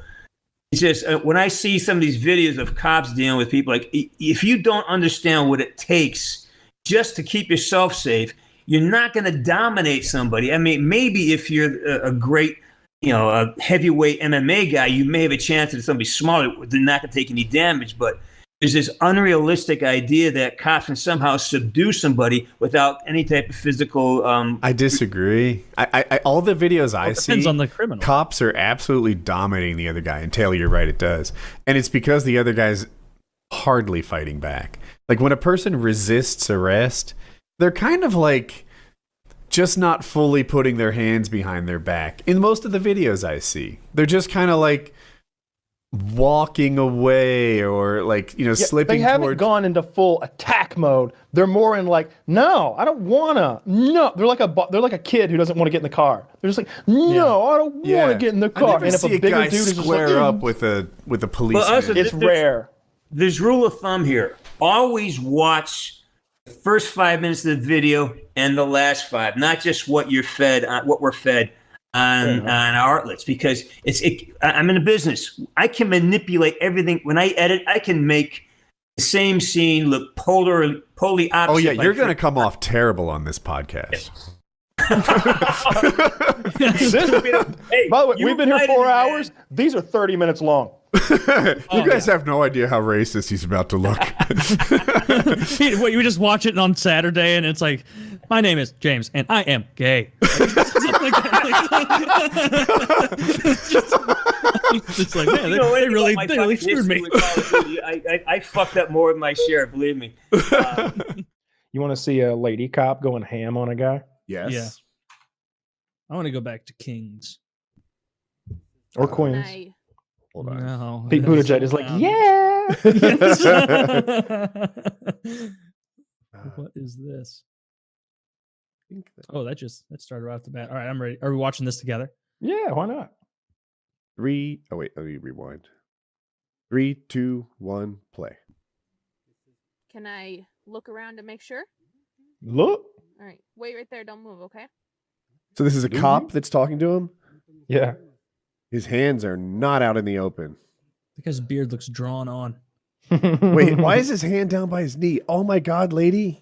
It's just when I see some of these videos of cops dealing with people, like if you don't understand what it takes just to keep yourself safe, you're not going to dominate somebody. I mean, maybe if you're a great, a heavyweight MMA guy, you may have a chance that somebody smaller, they're not going to take any damage. But there's this unrealistic idea that cops can somehow subdue somebody without any type of physical. I disagree. I all the videos I see, Depends on the criminal. cops are absolutely dominating the other guy. And Taylor, you're right, it does. And it's because the other guy's hardly fighting back. Like when a person resists arrest, they're kind of like just not fully putting their hands behind their back. In most of the videos I see, they're just kind of like walking away or like slipping. They haven't towards... gone into full attack mode. They're more in like, no, I don't wanna. No, they're like a kid who doesn't want to get in the car. They're just like, no, I don't want to get in the car. I never And if see a bigger guy dude is just square like, up with a policeman. also, it's rare. There's rule of thumb here. Always watch the first 5 minutes of the video and the last 5, not just what you're fed, what we're fed on our outlets, because I'm in a business. I can manipulate everything. When I edit, I can make the same scene look polarly opposite. Oh yeah, you're going to come off terrible on this podcast. By the way, we've been here 4 hours. These are 30 minutes long. You guys have no idea how racist he's about to look. What, you just watch it on Saturday and it's like, my name is James and I am gay. It's just like, man, they really screwed me. I fucked up more than my share, believe me. You want to see a lady cop going ham on a guy? Yes. Yeah. I want to go back to Kings. Or queens? Hold on. No. Pete Buttigieg is like, yeah. What is this? Oh, that started right off the bat. All right, I'm ready. Are we watching this together? Yeah, why not? 3. Oh wait, let me rewind. 3, 2, 1, play. Can I look around to make sure? Look. All right, wait right there. Don't move, okay? So this is a cop that's talking to him. Yeah. His hands are not out in the open. Because his beard looks drawn on. Wait, why is his hand down by his knee? Oh my God, lady.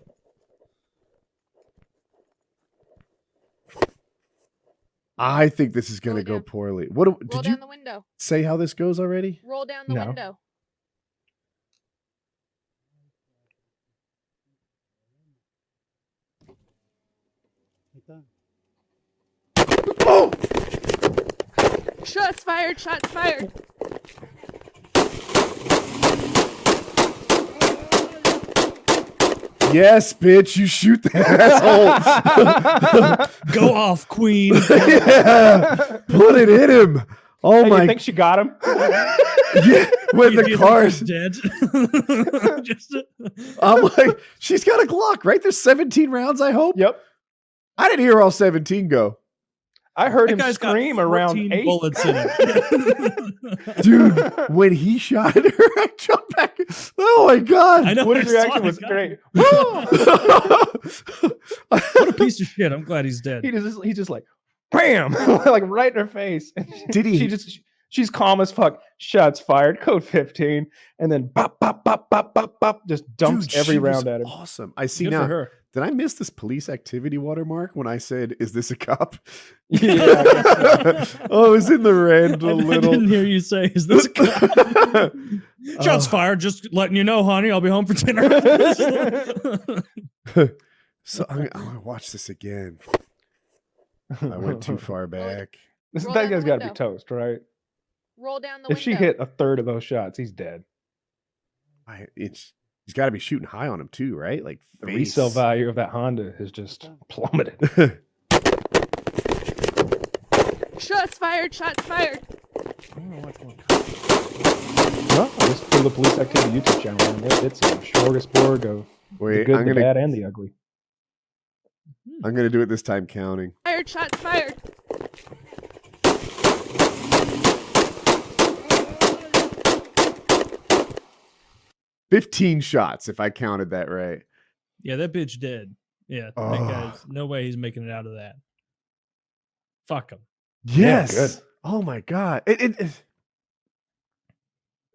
I think this is going to go poorly. What Roll did down you the window. say how this goes already? Roll down the window. Oh! Shots fired! Shots fired! Yes, bitch, you shoot the asshole. Go off, queen. Yeah, put it in him. Oh Hey, my! you think she got him? Yeah, when Do the you cars. think he's dead. I'm like, she's got a Glock, right? There's 17 rounds, I hope. Yep. I didn't hear all 17 go. I heard That him guy's got scream around 14 8. bullets in it. Dude, when he shot at her, I jumped back. Oh my God. I know. Woody's I saw reaction it. was great. What a piece of shit. I'm glad he's dead. He's just like, bam, like right in her face. Did he? She's calm as fuck. Shots fired. Code 15, and then bop bop bop bop bop bop. Just dumps Dude, every she was round at him. Awesome. I see Good now. for her. Did I miss this police activity watermark when I said, "Is this a cop?" Yeah. Oh, it was in the red a I little. didn't hear you say, is this a cop? Shots fired. Just letting you know, honey. I'll be home for dinner. So I'm gonna watch this again. I went too far back. That Roll down guy's the got to be window. toast, right? Roll down the If window. she hit a third of those shots, he's dead. He's got to be shooting high on him too, right? Like The face. resale value of that Honda has just plummeted. Shots fired. Shots fired. Well, I just threw the police activity YouTube channel, and it's a smorgasbord of the good, the bad, and the ugly. I'm gonna do it this time, counting. Fired. Shots fired. $15 shots, if I counted that right. Yeah, that bitch dead. Yeah, that guy's no way he's making it out of that. Fuck him. Yes. Yeah, good. Oh my god.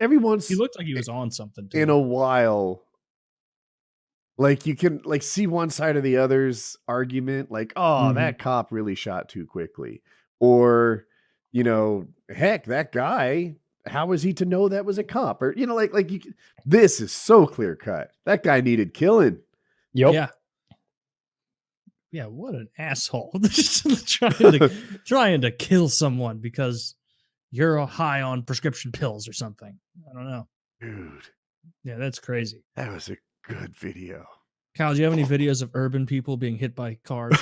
Every once He looked like he was on something too. in a while, like you can like see one side or the other's argument, like, oh, that cop really shot too quickly, or heck, that guy. How was he to know that was a cop? Or this is so clear cut. That guy needed killing. Yep. Yeah. Yeah, what an asshole. Just trying to kill someone because you're high on prescription pills or something. I don't know. Dude. Yeah, that's crazy. That was a good video. Kyle, do you have any videos of urban people being hit by cars?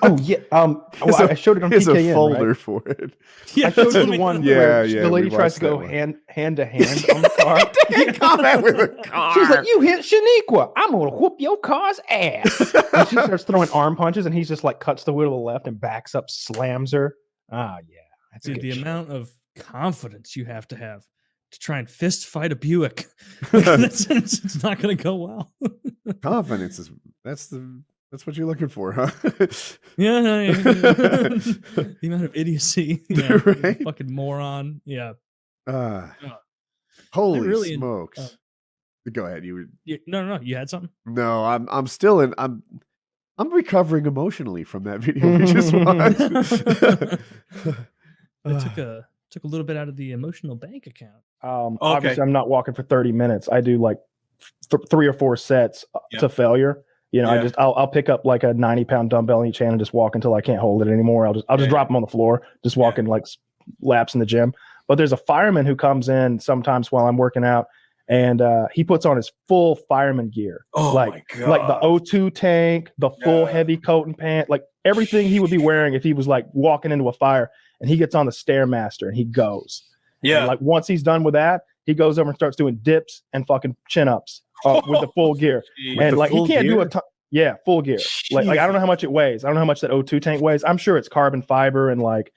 Oh yeah. I showed it on Here's PKA. a folder right? for it. Yeah, I showed you the one where the lady we tries to watched go that one. hand to hand on the car. Combat with a car. She's like, "You hit Shaniqua. I'm gonna whoop your car's ass." And she starts throwing arm punches, and he's just like cuts the wheel to the left and backs up, slams her. Ah, yeah. That's Dude, good the shit. amount of confidence you have to try and fist fight a Buick. It's not going to go well. Confidence is that's what you're looking for, huh? Yeah. The amount of idiocy. Yeah, Right? fucking moron. Yeah. Holy really smokes. Go ahead. No. You had something? No, I'm still in. I'm recovering emotionally from that video we just watched. It took a little bit out of the emotional bank account. Obviously, I'm not walking for 30 minutes. I do like 3 or 4 sets to failure. I'll pick up like a 90-pound dumbbell in each hand and just walk until I can't hold it anymore. I'll just drop them on the floor, just walking like laps in the gym. But there's a fireman who comes in sometimes while I'm working out, and he puts on his full fireman gear. Oh like my God. like the O2 tank, the full heavy coat and pant, like everything he would be wearing if he was like walking into a fire. And he gets on the Stairmaster and he goes. Yeah. And like once he's done with that, he goes over and starts doing dips and fucking with the full gear. And like he can't do a ton. Yeah, full gear. Like I don't know how much it weighs. I don't know how much that O2 tank weighs. I'm sure it's carbon fiber and like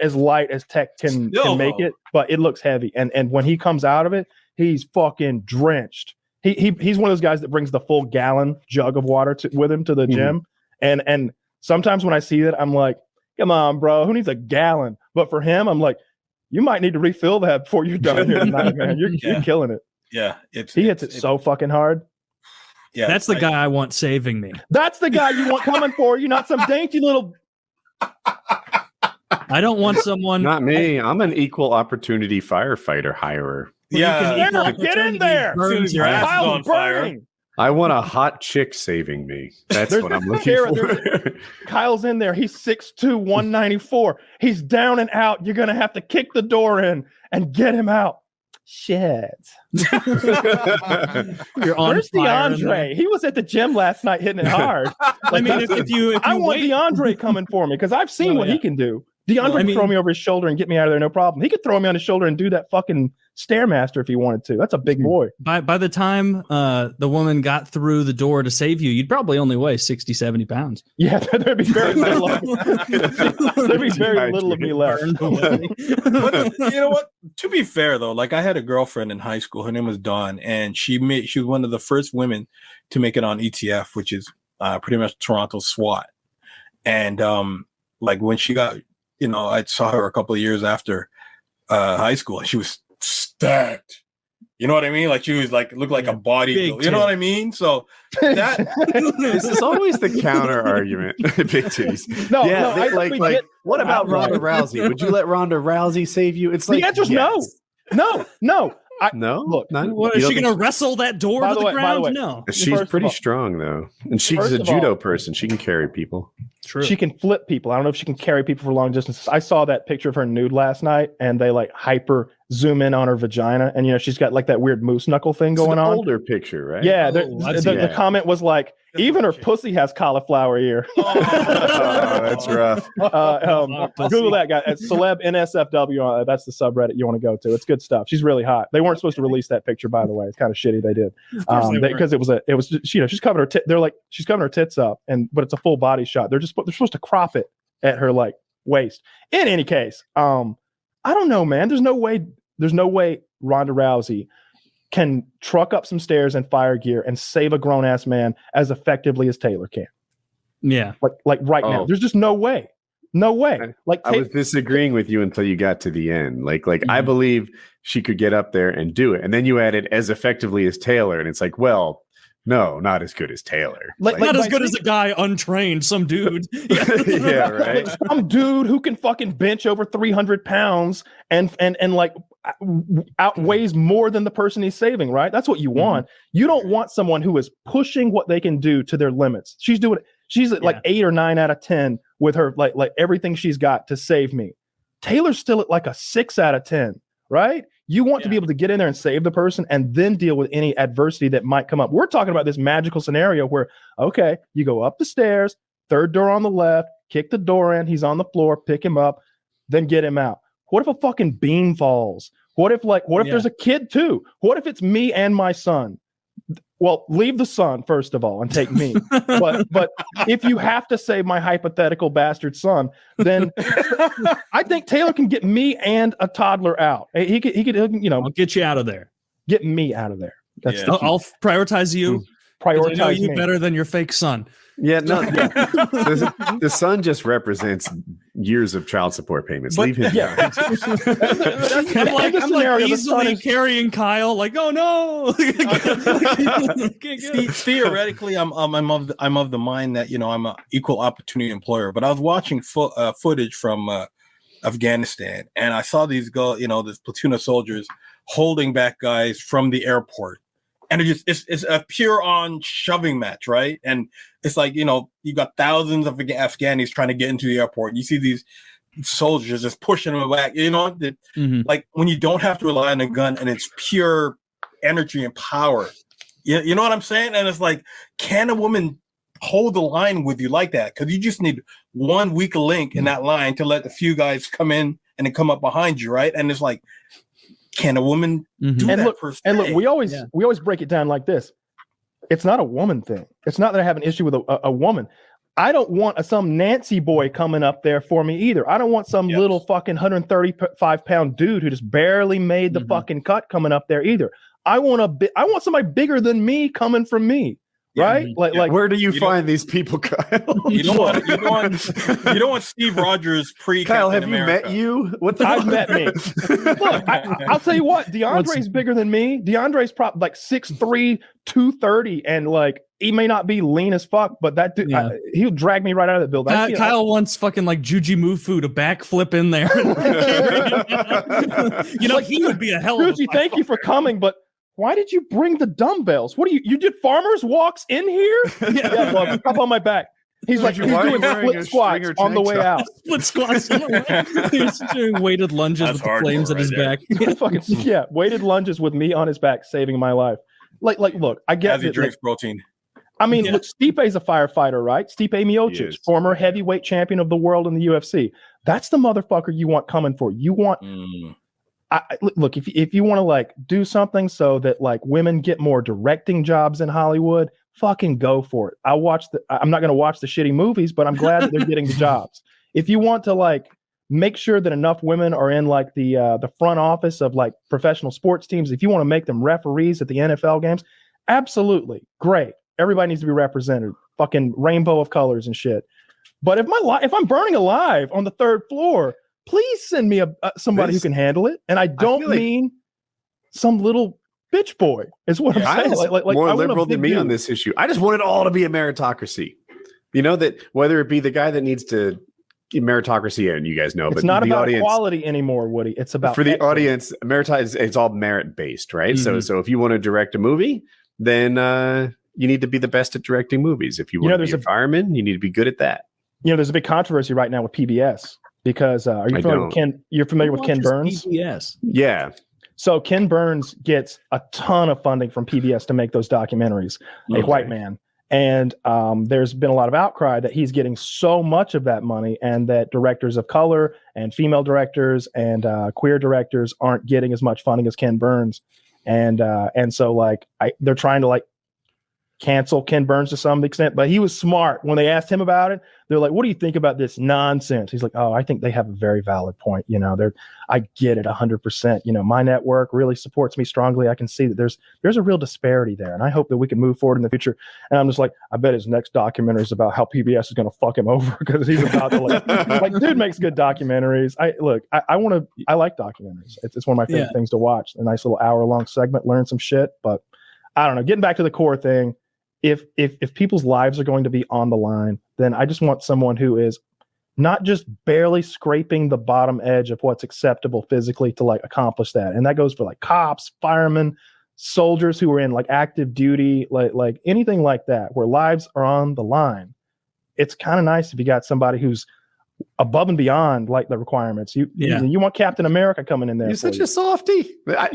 as light as tech can make it, but it looks heavy. And when he comes out of it, he's fucking drenched. He's one of those guys that brings the full gallon jug of water with him to the gym. And sometimes when I see that, I'm like, come on, bro. Who needs a gallon? But for him, I'm like, you might need to refill that before you're done here tonight, man. You're killing it. Yeah. He hits it so fucking hard. Yeah. That's the guy I want saving me. That's the guy you want coming for you, not some dainty little. I don't want someone. Not me. I'm an equal opportunity firefighter hirer. Yeah. Get in there. As your ass is Kyle's on fire. burning. I want a hot chick saving me. That's what I'm looking for. Kyle's in there. He's 6'2", 194. He's down and out. You're gonna have to kick the door in and get him out. Shit. You're on Where's fire DeAndre? He was at the gym last night hitting it hard. I mean, if you I want DeAndre coming for me because I've seen what he can do. DeAndre can throw me over his shoulder and get me out of there, no problem. He could throw me on his shoulder and do that fucking Stairmaster if he wanted to. That's a big boy. By the time the woman got through the door to save you, you'd probably only weigh 60, 70 pounds. Yeah, there'd be very little. There'd be very little of me left. But you know what? To be fair, though, like I had a girlfriend in high school. Her name was Dawn, and she was one of the first women to make it on ETF, which is pretty much Toronto SWAT. And like when she got, I saw her a couple of years after high school, and she was stacked. You know what I mean? Like she was like looked like a body. You know what I mean? So that this is always the counter argument. Big titties. No, what about Ronda Rousey? Would you let Ronda Rousey save you? It's like the answer's yes. no. No. Look, what, is she going to wrestle that door to the ground? No. She's pretty strong though, and she's a judo person. She can carry people. True. She can flip people. I don't know if she can carry people for long distances. I saw that picture of her nude last night, and they like hyper zoom in on her vagina, and she's got like that weird moose knuckle thing going on. Older picture, right? Yeah. The comment was like, Even her pussy has cauliflower ear. That's rough. Google that guy. Celeb NSFW. That's the subreddit you want to go to. It's good stuff. She's really hot. They weren't supposed to release that picture, by the way. It's kind of shitty they did, because it was she's covering her. They're like she's covering her tits up, but it's a full body shot. They're supposed to crop it at her like waist. In any case, I don't know, man. There's no way Ronda Rousey can truck up some stairs in fire gear and save a grown ass man as effectively as Taylor can. Yeah. Like right now. There's just no way. No way. Like I was disagreeing with you until you got to the end. Like I believe she could get up there and do it. And then you added as effectively as Taylor. And it's like, well, no, not as good as Taylor. Not as good as a guy untrained, some dude. Yeah, right. Some dude who can fucking bench over 300 pounds and like outweighs more than the person he's saving, right? That's what you want. You don't want someone who is pushing what they can do to their limits. She's at like 8 or 9 out of 10 with her like everything she's got to save me. Taylor's still at like a 6 out of 10, right? You want to be able to get in there and save the person and then deal with any adversity that might come up. We're talking about this magical scenario where, okay, you go up the stairs, third door on the left, kick the door in, he's on the floor, pick him up, then get him out. What if a fucking beam falls? What if there's a kid too? What if it's me and my son? Well, leave the son first of all and take me. but if you have to save my hypothetical bastard son, then I think Taylor can get me and a toddler out. He could I'll get you out of there. Get me out of there. That's I'll prioritize you. Prioritize know you me better than your fake son. Yeah, no. Yeah. The son just represents years of child support payments. Leave him. Yeah. I'm like easily carrying Kyle. Like, oh no. Theoretically, I'm of the mind that I'm an equal opportunity employer. But I was watching footage from Afghanistan, and I saw these this platoon of soldiers holding back guys from the airport. And it's a pure on shoving match, right? And it's like, you got thousands of Afghanis trying to get into the airport. You see these soldiers just pushing them back, like when you don't have to rely on a gun and it's pure energy and power. You know what I'm saying? And it's like, can a woman hold the line with you like that? Because you just need one weak link in that line to let the few guys come in and then come up behind you, right? And it's like, can a woman do that per se? And look, we always break it down like this. It's not a woman thing. It's not that I have an issue with a woman. I don't want some Nancy boy coming up there for me either. I don't want some little fucking 135-pound dude who just barely made the fucking cut coming up there either. I want somebody bigger than me coming from me. Right? Like where do you find these people, Kyle? You don't want Steve Rogers pre Kyle, have America. you met you? What the I've met me. Look, I'll tell you what, DeAndre's bigger than me. DeAndre's probably like 6'3", 230, and like he may not be lean as fuck, but that dude, he'll drag me right out of the building. Kyle wants fucking like Juji Mufu to backflip in there. He would be a hell of a Juji, thank you for coming, but why did you bring the dumbbells? What do you did farmers walks in here? Yeah, well, up on my back. He's like, he's doing split squats on the way out. Split squats. He's doing weighted lunges with the flames at his back. Weighted lunges with me on his back, saving my life. Like, look, I get as he drinks protein. I mean, look, Stipe's a firefighter, right? Stipe Miocic, former heavyweight champion of the world in the UFC. That's the motherfucker you want coming for. You want. Look, if you want to like do something so that like women get more directing jobs in Hollywood, fucking go for it. I'm not going to watch the shitty movies, but I'm glad that they're getting the jobs. If you want to like make sure that enough women are in like the front office of like professional sports teams, if you want to make them referees at the NFL games, absolutely great. Everybody needs to be represented. Fucking rainbow of colors and shit. But if I'm burning alive on the third floor, please send me somebody who can handle it. And I don't mean some little bitch boy is what I'm saying. Like more liberal than me on this issue. I just want it all to be a meritocracy. That whether it be the guy that needs to meritocracy, and you guys know, it's not about equality anymore, Woody. It's about for the audience. It's all merit based, right? So if you want to direct a movie, then you need to be the best at directing movies. If you want to be a fireman, you need to be good at that. There's a big controversy right now with PBS. Because are you familiar with Ken? You're familiar with Ken Burns? PBS. Yeah. So Ken Burns gets a ton of funding from PBS to make those documentaries. A white man, And there's been a lot of outcry that he's getting so much of that money, and that directors of color and female directors and queer directors aren't getting as much funding as Ken Burns. And so like they're trying to like cancel Ken Burns to some extent, but he was smart. When they asked him about it, they're like, what do you think about this nonsense? He's like, oh, I think they have a very valid point. You know, I get it 100%. You know, my network really supports me strongly. I can see that there's a real disparity there. And I hope that we can move forward in the future. And I'm just like, I bet his next documentary is about how PBS is going to fuck him over, because he's about to like dude makes good documentaries. I like documentaries. It's one of my favorite things to watch. A nice little hour-long segment, learn some shit. But I don't know, getting back to the core thing, if people's lives are going to be on the line, then I just want someone who is not just barely scraping the bottom edge of what's acceptable physically to like accomplish that. And that goes for like cops, firemen, soldiers who are in like active duty, like anything like that, where lives are on the line. It's kind of nice if you got somebody who's above and beyond like the requirements. You want Captain America coming in there. You're such a softie. But I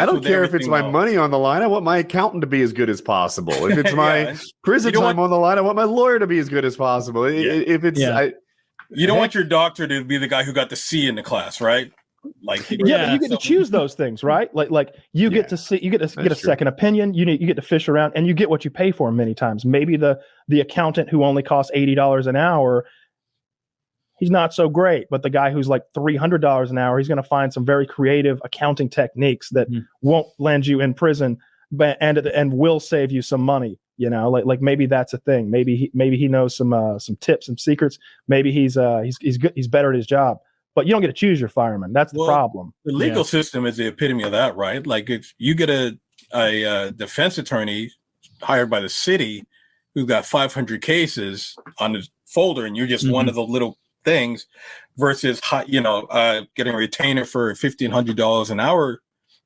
don't care if it's my money on the line. I want my accountant to be as good as possible. If it's my prison time on the line, I want my lawyer to be as good as possible. If it's you don't want your doctor to be the guy who got the C in the class, right? Like but you get to choose those things, right? Like you get to see, you get to get a second opinion. You get to fish around, and you get what you pay for many times. Maybe the accountant who only costs $80 an hour, he's not so great, but the guy who's like $300 an hour, he's going to find some very creative accounting techniques that won't land you in prison, but and will save you some money. You know, like maybe that's a thing. Maybe he knows some tips, some secrets. Maybe he's good. He's better at his job. But you don't get to choose your fireman. That's the problem. The legal system is the epitome of that, right? Like if you get a defense attorney hired by the city who got 500 cases on his folder, and you're just one of the little things, versus getting a retainer for $1,500 an hour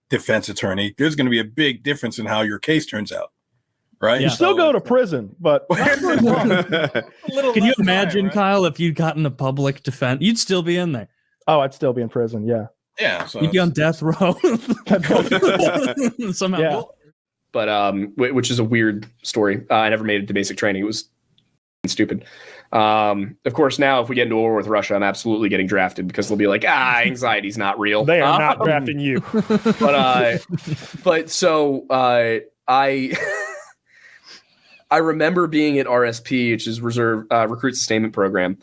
defense attorney, there's going to be a big difference in how your case turns out, right? You still go to prison, but can you imagine, right? Kyle, if you'd gotten a public defense, you'd still be in there. Oh, I'd still be in prison. Yeah, so you'd be on death row somehow. Yeah. But which is a weird story. I never made it to basic training. It was stupid. Of course, now if we get into a war with Russia, I'm absolutely getting drafted, because they'll be like, anxiety's not real. They are not drafting you. But so I remember being at RSP, which is Reserve Recruit Sustainment Program,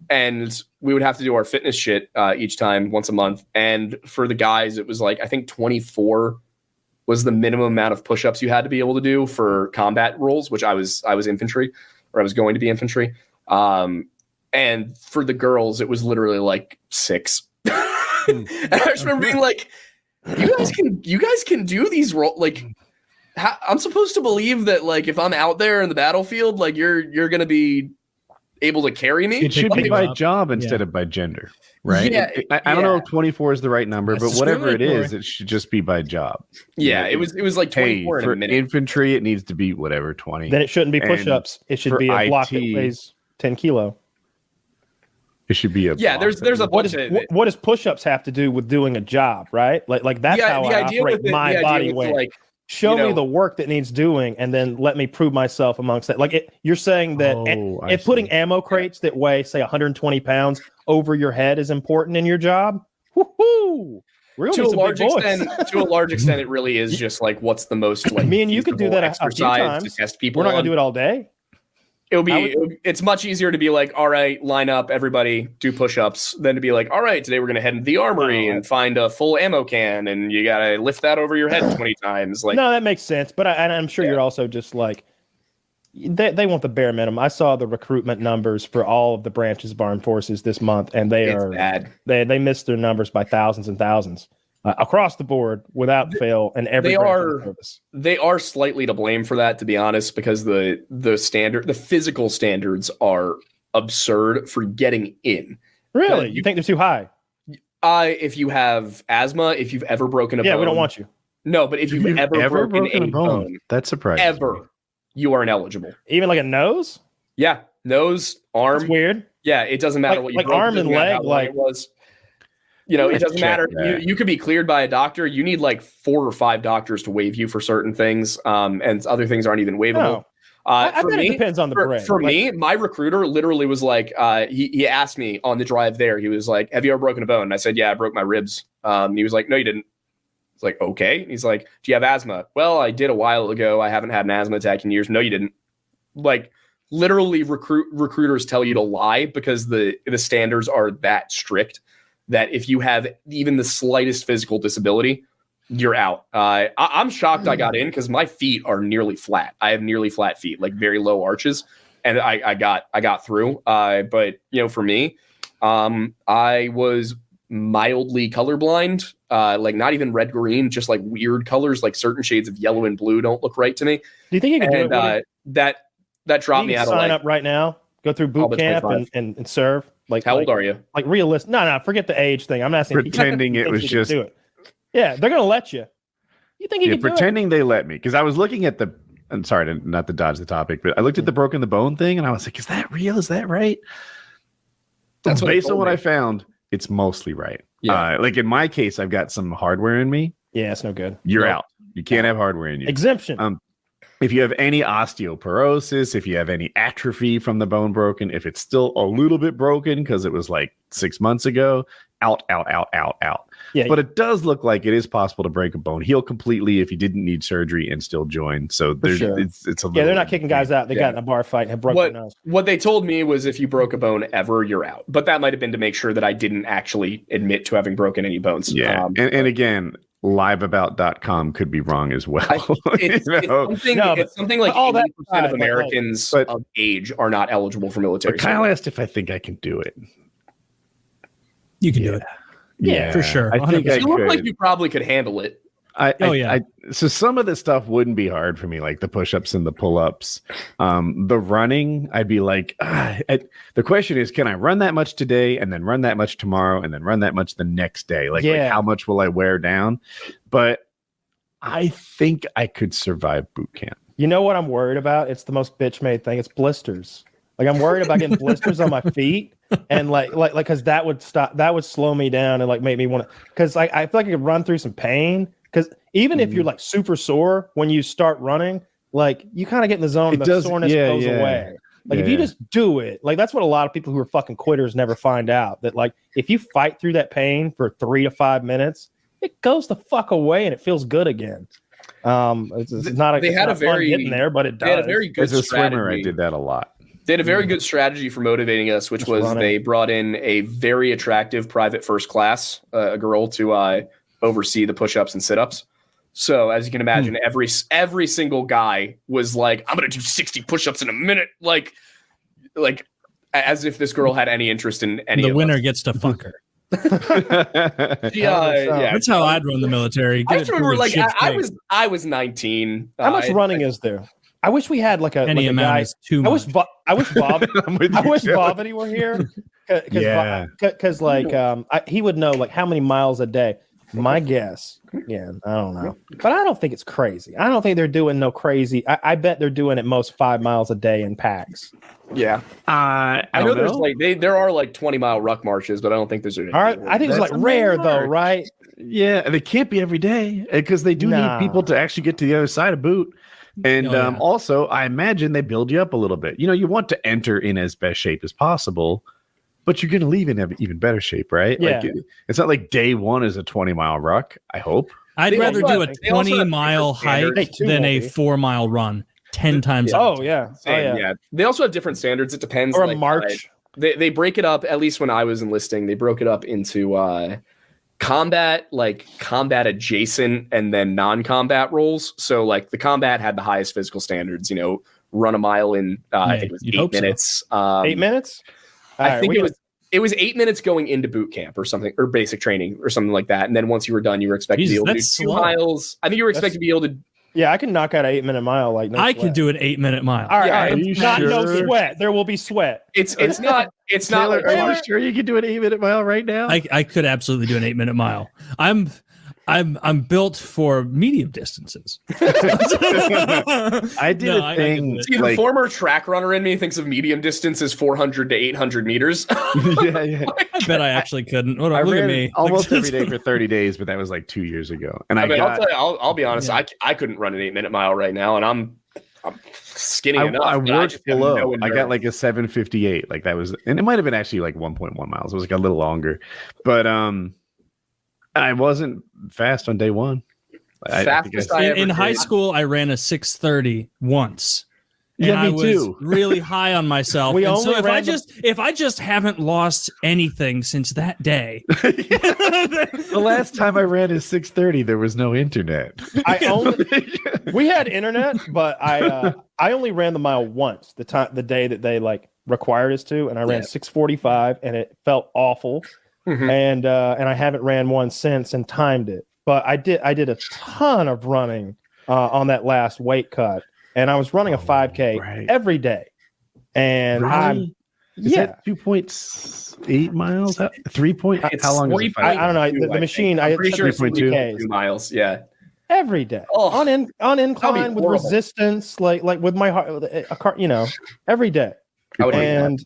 and we would have to do our fitness shit each time, once a month. And for the guys, it was like, I think 24 was the minimum amount of push-ups you had to be able to do for combat roles, which I was infantry, or I was going to be infantry. And for the girls, it was literally like 6. And I just remember being like, you guys can do these roles. Like, I'm supposed to believe that, like, if I'm out there in the battlefield, like you're going to be able to carry me. It should be by job instead of by gender, right? Yeah, I don't know if 24 is the right number, but whatever it is, it should just be by job. Yeah, it was like 24 for in a minute. Infantry, it needs to be whatever, 20. Then it shouldn't be push-ups. It should be a block that weighs 10 kilo. It should be a there's a bunch of what does push-ups have to do with doing a job, right? Like that's how I operate my body weight. Like, show me the work that needs doing, and then let me prove myself amongst that. Like you're saying that if putting ammo crates that weigh, say, 120 pounds over your head is important in your job, woohoo! To a large extent, it really is just like what's the most like. Me and you could do that a few times. To test people. We're not gonna do it all day. It's much easier to be like, all right, line up, everybody, do push-ups, than to be like, all right, today we're going to head into the armory and find a full ammo can, and you got to lift that over your head 20 times. Like, no, that makes sense. But I'm sure you're also just like, they want the bare minimum. I saw the recruitment numbers for all of the branches of armed forces this month, and it's bad. They missed their numbers by thousands and thousands. Across the board, without fail, and every they are slightly to blame for that, to be honest, because the physical standards are absurd for getting in. Really, you think they're too high? If you have asthma, if you've ever broken a bone, we don't want you. No, but if you've ever broken a bone, that's surprising. You are ineligible. Even like a nose? Yeah, nose, arm. That's weird. Yeah, it doesn't matter what you broke, arm and leg, like it was. It doesn't matter. You could be cleared by a doctor. You need like 4 or 5 doctors to waive you for certain things, and other things aren't even waivable. I bet it depends on the break. For me, my recruiter literally was like, he asked me on the drive there, he was like, have you ever broken a bone? And I said, yeah, I broke my ribs. He was like, no, you didn't. It's like, okay. He's like, do you have asthma? Well, I did a while ago. I haven't had an asthma attack in years. No, you didn't. Like, literally recruiters tell you to lie because the standards are that strict that if you have even the slightest physical disability, you're out. I'm shocked I got in because my feet are nearly flat. I have nearly flat feet, like very low arches, and I got through. But for me, I was mildly colorblind, like not even red green, just like weird colors, like certain shades of yellow and blue don't look right to me. Do you think you can do it? That dropped me out of sign up right now, go through boot camp and serve. Like, how old are you? Like realistic? No, forget the age thing. I'm not saying pretending it was just do it. Yeah, they're gonna let you. You think you can pretending they let me? Because I was looking at the. I'm sorry not to dodge the topic, but I looked at the broken the bone thing and I was like, "Is that real? Is that right?" That's based on what I found. It's mostly right. Yeah. Like in my case, I've got some hardware in me. Yeah, it's no good. You're out. You can't have hardware in you. Exemption. If you have any osteoporosis, if you have any atrophy from the bone broken, if it's still a little bit broken because it was like 6 months ago, out. Yeah, but it does look like it is possible to break a bone, heal completely if you didn't need surgery and still join. So there's it's a little they're not kicking guys out. They got in a bar fight and have broken their nose. What they told me was if you broke a bone ever, you're out. But that might have been to make sure that I didn't actually admit to having broken any bones. Yeah, and again, liveabout.com could be wrong as well. It's something like 80% of Americans of age are not eligible for military service. Kyle asked if I think I can do it. You can do it. Yeah, for sure. I think you look like you probably could handle it. So some of the stuff wouldn't be hard for me, like the push-ups and the pull-ups. The running, I'd be like, the question is, can I run that much today and then run that much tomorrow and then run that much the next day? Like how much will I wear down? But I think I could survive boot camp. You know what I'm worried about? It's the most bitch-made thing. It's blisters. Like I'm worried about getting blisters on my feet. And like because that would slow me down and like make me want to, because I feel like I could run through some pain. Because even if you're like super sore when you start running, like you kind of get in the zone and the soreness goes away. Like if you just do it, like that's what a lot of people who are fucking quitters never find out, that like if you fight through that pain for 3 to 5 minutes, it goes the fuck away and it feels good again. It's not a, they had a very getting there, but it does. They had a very good As a strategy. swimmer, I did that a lot. They had a very good strategy for motivating us, which was they brought in a very attractive private first class, a girl to oversee the push-ups and sit-ups. So as you can imagine, every single guy was like, I'm going to do 60 push-ups in a minute. Like as if this girl had any interest in any the of winner us. gets to fuck her. Yeah, that's how I'd run the military. I just remember, like, I was 19. How much running is there? I wish we had like a any amount guy. is too much. I wish Bob. I wish Bobby were here. Because he would know like how many miles a day. My guess, I don't know, but I don't think it's crazy. I don't think they're doing no crazy. I bet they're doing at most 5 miles a day in packs. Yeah, I know there's like there are like 20-mile ruck marches, but I don't think there's. I think it's like rare though, right? Yeah, they can't be every day because they do need people to actually get to the other side of boot. And also, I imagine they build you up a little bit. You know, you want to enter in as best shape as possible, but you're going to leave in even better shape, right? Yeah. Like, it's not like day one is a 20-mile ruck, I hope. I'd rather do a 20-mile hike than a 4-mile run 10 times. Oh, yeah. Yeah. They also have different standards. It depends. Or a march. They break it up, at least when I was enlisting, they broke it up into combat adjacent and then non-combat roles. So like the combat had the highest physical standards, run a mile in I think it was 8 minutes. 8 minutes? I think it was 8 minutes going into boot camp or something, or basic training or something like that. And then once you were done, you were expected to be able to do 2 miles. I think you were expected to be able to. Yeah, I can knock out an 8 minute mile. Like I could do an 8 minute mile. All right, no sweat. There will be sweat. It's not. Taylor, are you sure you can do an 8 minute mile right now? I could absolutely do an 8 minute mile. I'm built for medium distances. I did a thing. See, the former track runner in me thinks of medium distance as 400 to 800 meters. Yeah. I bet I actually couldn't. Look at me. Almost every day for 30 days, but that was like 2 years ago. And I'll be honest, I couldn't run an 8 minute mile right now, and I'm skinny I enough. but worked just have below. no I got endurance. like a 7:58. Like that was, and it might have been actually like 1.1 miles. It was like a little longer, but I wasn't fast on day one. Fastest I ever In high did. school, I ran a 6:30 once. And Yeah, me I was too. really high on myself. We And so only ran if I just haven't lost anything since that day, The last time I ran is 6:30. There was no internet. We had internet, but I only ran the mile once. The day that they like required us to, and I ran 6:45, and it felt awful. And I haven't ran one since and timed it. But I did a ton of running on that last weight cut, and I was running a 5K every day. And I'm Is that 2.8 miles? 3 point? How long is it? I don't know. The machine. I'm pretty sure it's 3.2 3.2 miles. Yeah. every day on incline with horrible. resistance, like with my heart, a car, every day. And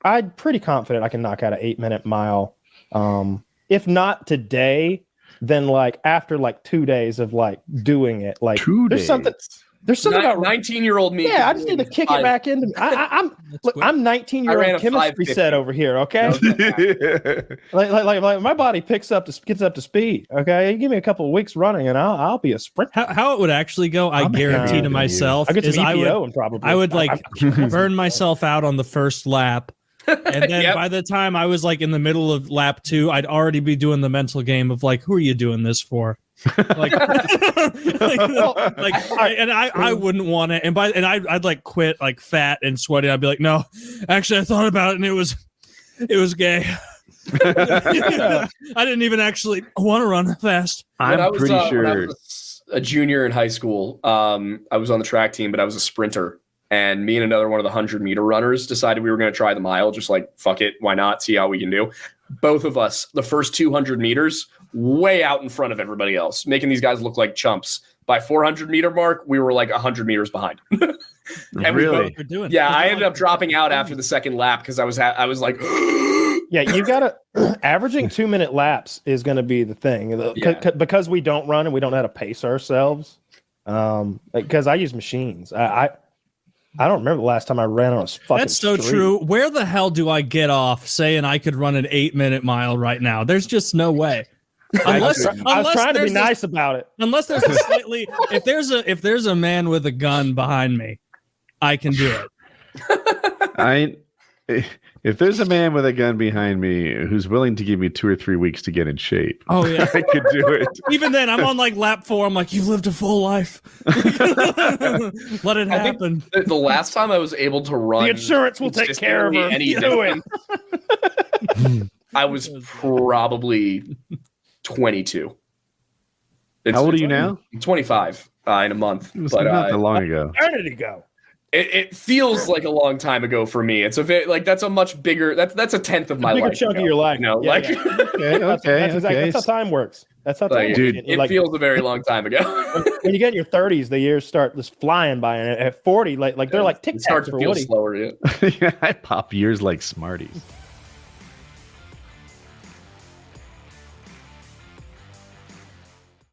I'm pretty confident I can knock out an 8-minute mile. If not today, then like after like 2 days of like doing it, like there's something about 19-year-old me. Yeah, I just need to kick it back into me. I'm 19-year-old chemistry set over here. Okay, like my body gets up to speed. Okay, you give me a couple of weeks running, and I'll be a sprint. how it would actually go, I guarantee to myself, I get is some I EPO would and probably I would like burn myself out on the first lap. And then by the time I was like in the middle of lap 2, I'd already be doing the mental game of like, who are you doing this for? Like, I wouldn't want it. And I'd like quit like fat and sweaty. I'd be like, no, actually I thought about it and it was gay. I didn't even actually want to run fast. I'm pretty sure. When I was a junior in high school, I was on the track team, but I was a sprinter. And me and another one of the 100-meter runners decided we were going to try the mile. Just like, fuck it. Why not? See how we can do. Both of us, the first 200 meters, way out in front of everybody else, making these guys look like chumps. By 400-meter mark, we were like 100 meters behind. Really? I ended up dropping out after the second lap because I was like, yeah, you gotta averaging 2-minute laps is going to be the thing because we don't run and we don't know how to pace ourselves. Because I use machines. I don't remember the last time I ran on a fucking That's so street. true. Where the hell do I get off saying I could run an 8-minute mile right now? There's just no way. I was trying to be nice about it. Unless there's a slightly, if there's a man with a gun behind me, I can do it. If there's a man with a gun behind me who's willing to give me 2 or 3 weeks to get in shape, oh yeah, I could do it. Even then, I'm on like lap 4. I'm like, you've lived a full life. Let it happen. I think the last time I was able to run, the insurance will take care of her. Do it. I was probably 22. How old are you now? 25 in a month. It was But not that long ago. Eternity ago. It feels like a long time ago for me. It's a very that's a much bigger. That's a tenth of my bigger life. chunk of your life. You know, Yeah, like yeah. That's how time works. That's how time works. Dude, it feels a very long time ago. When you get in your 30s, the years start just flying by, and at 40, like they're like tic tacs for feel Woody. slower. Yeah. Yeah, I pop years like Smarties.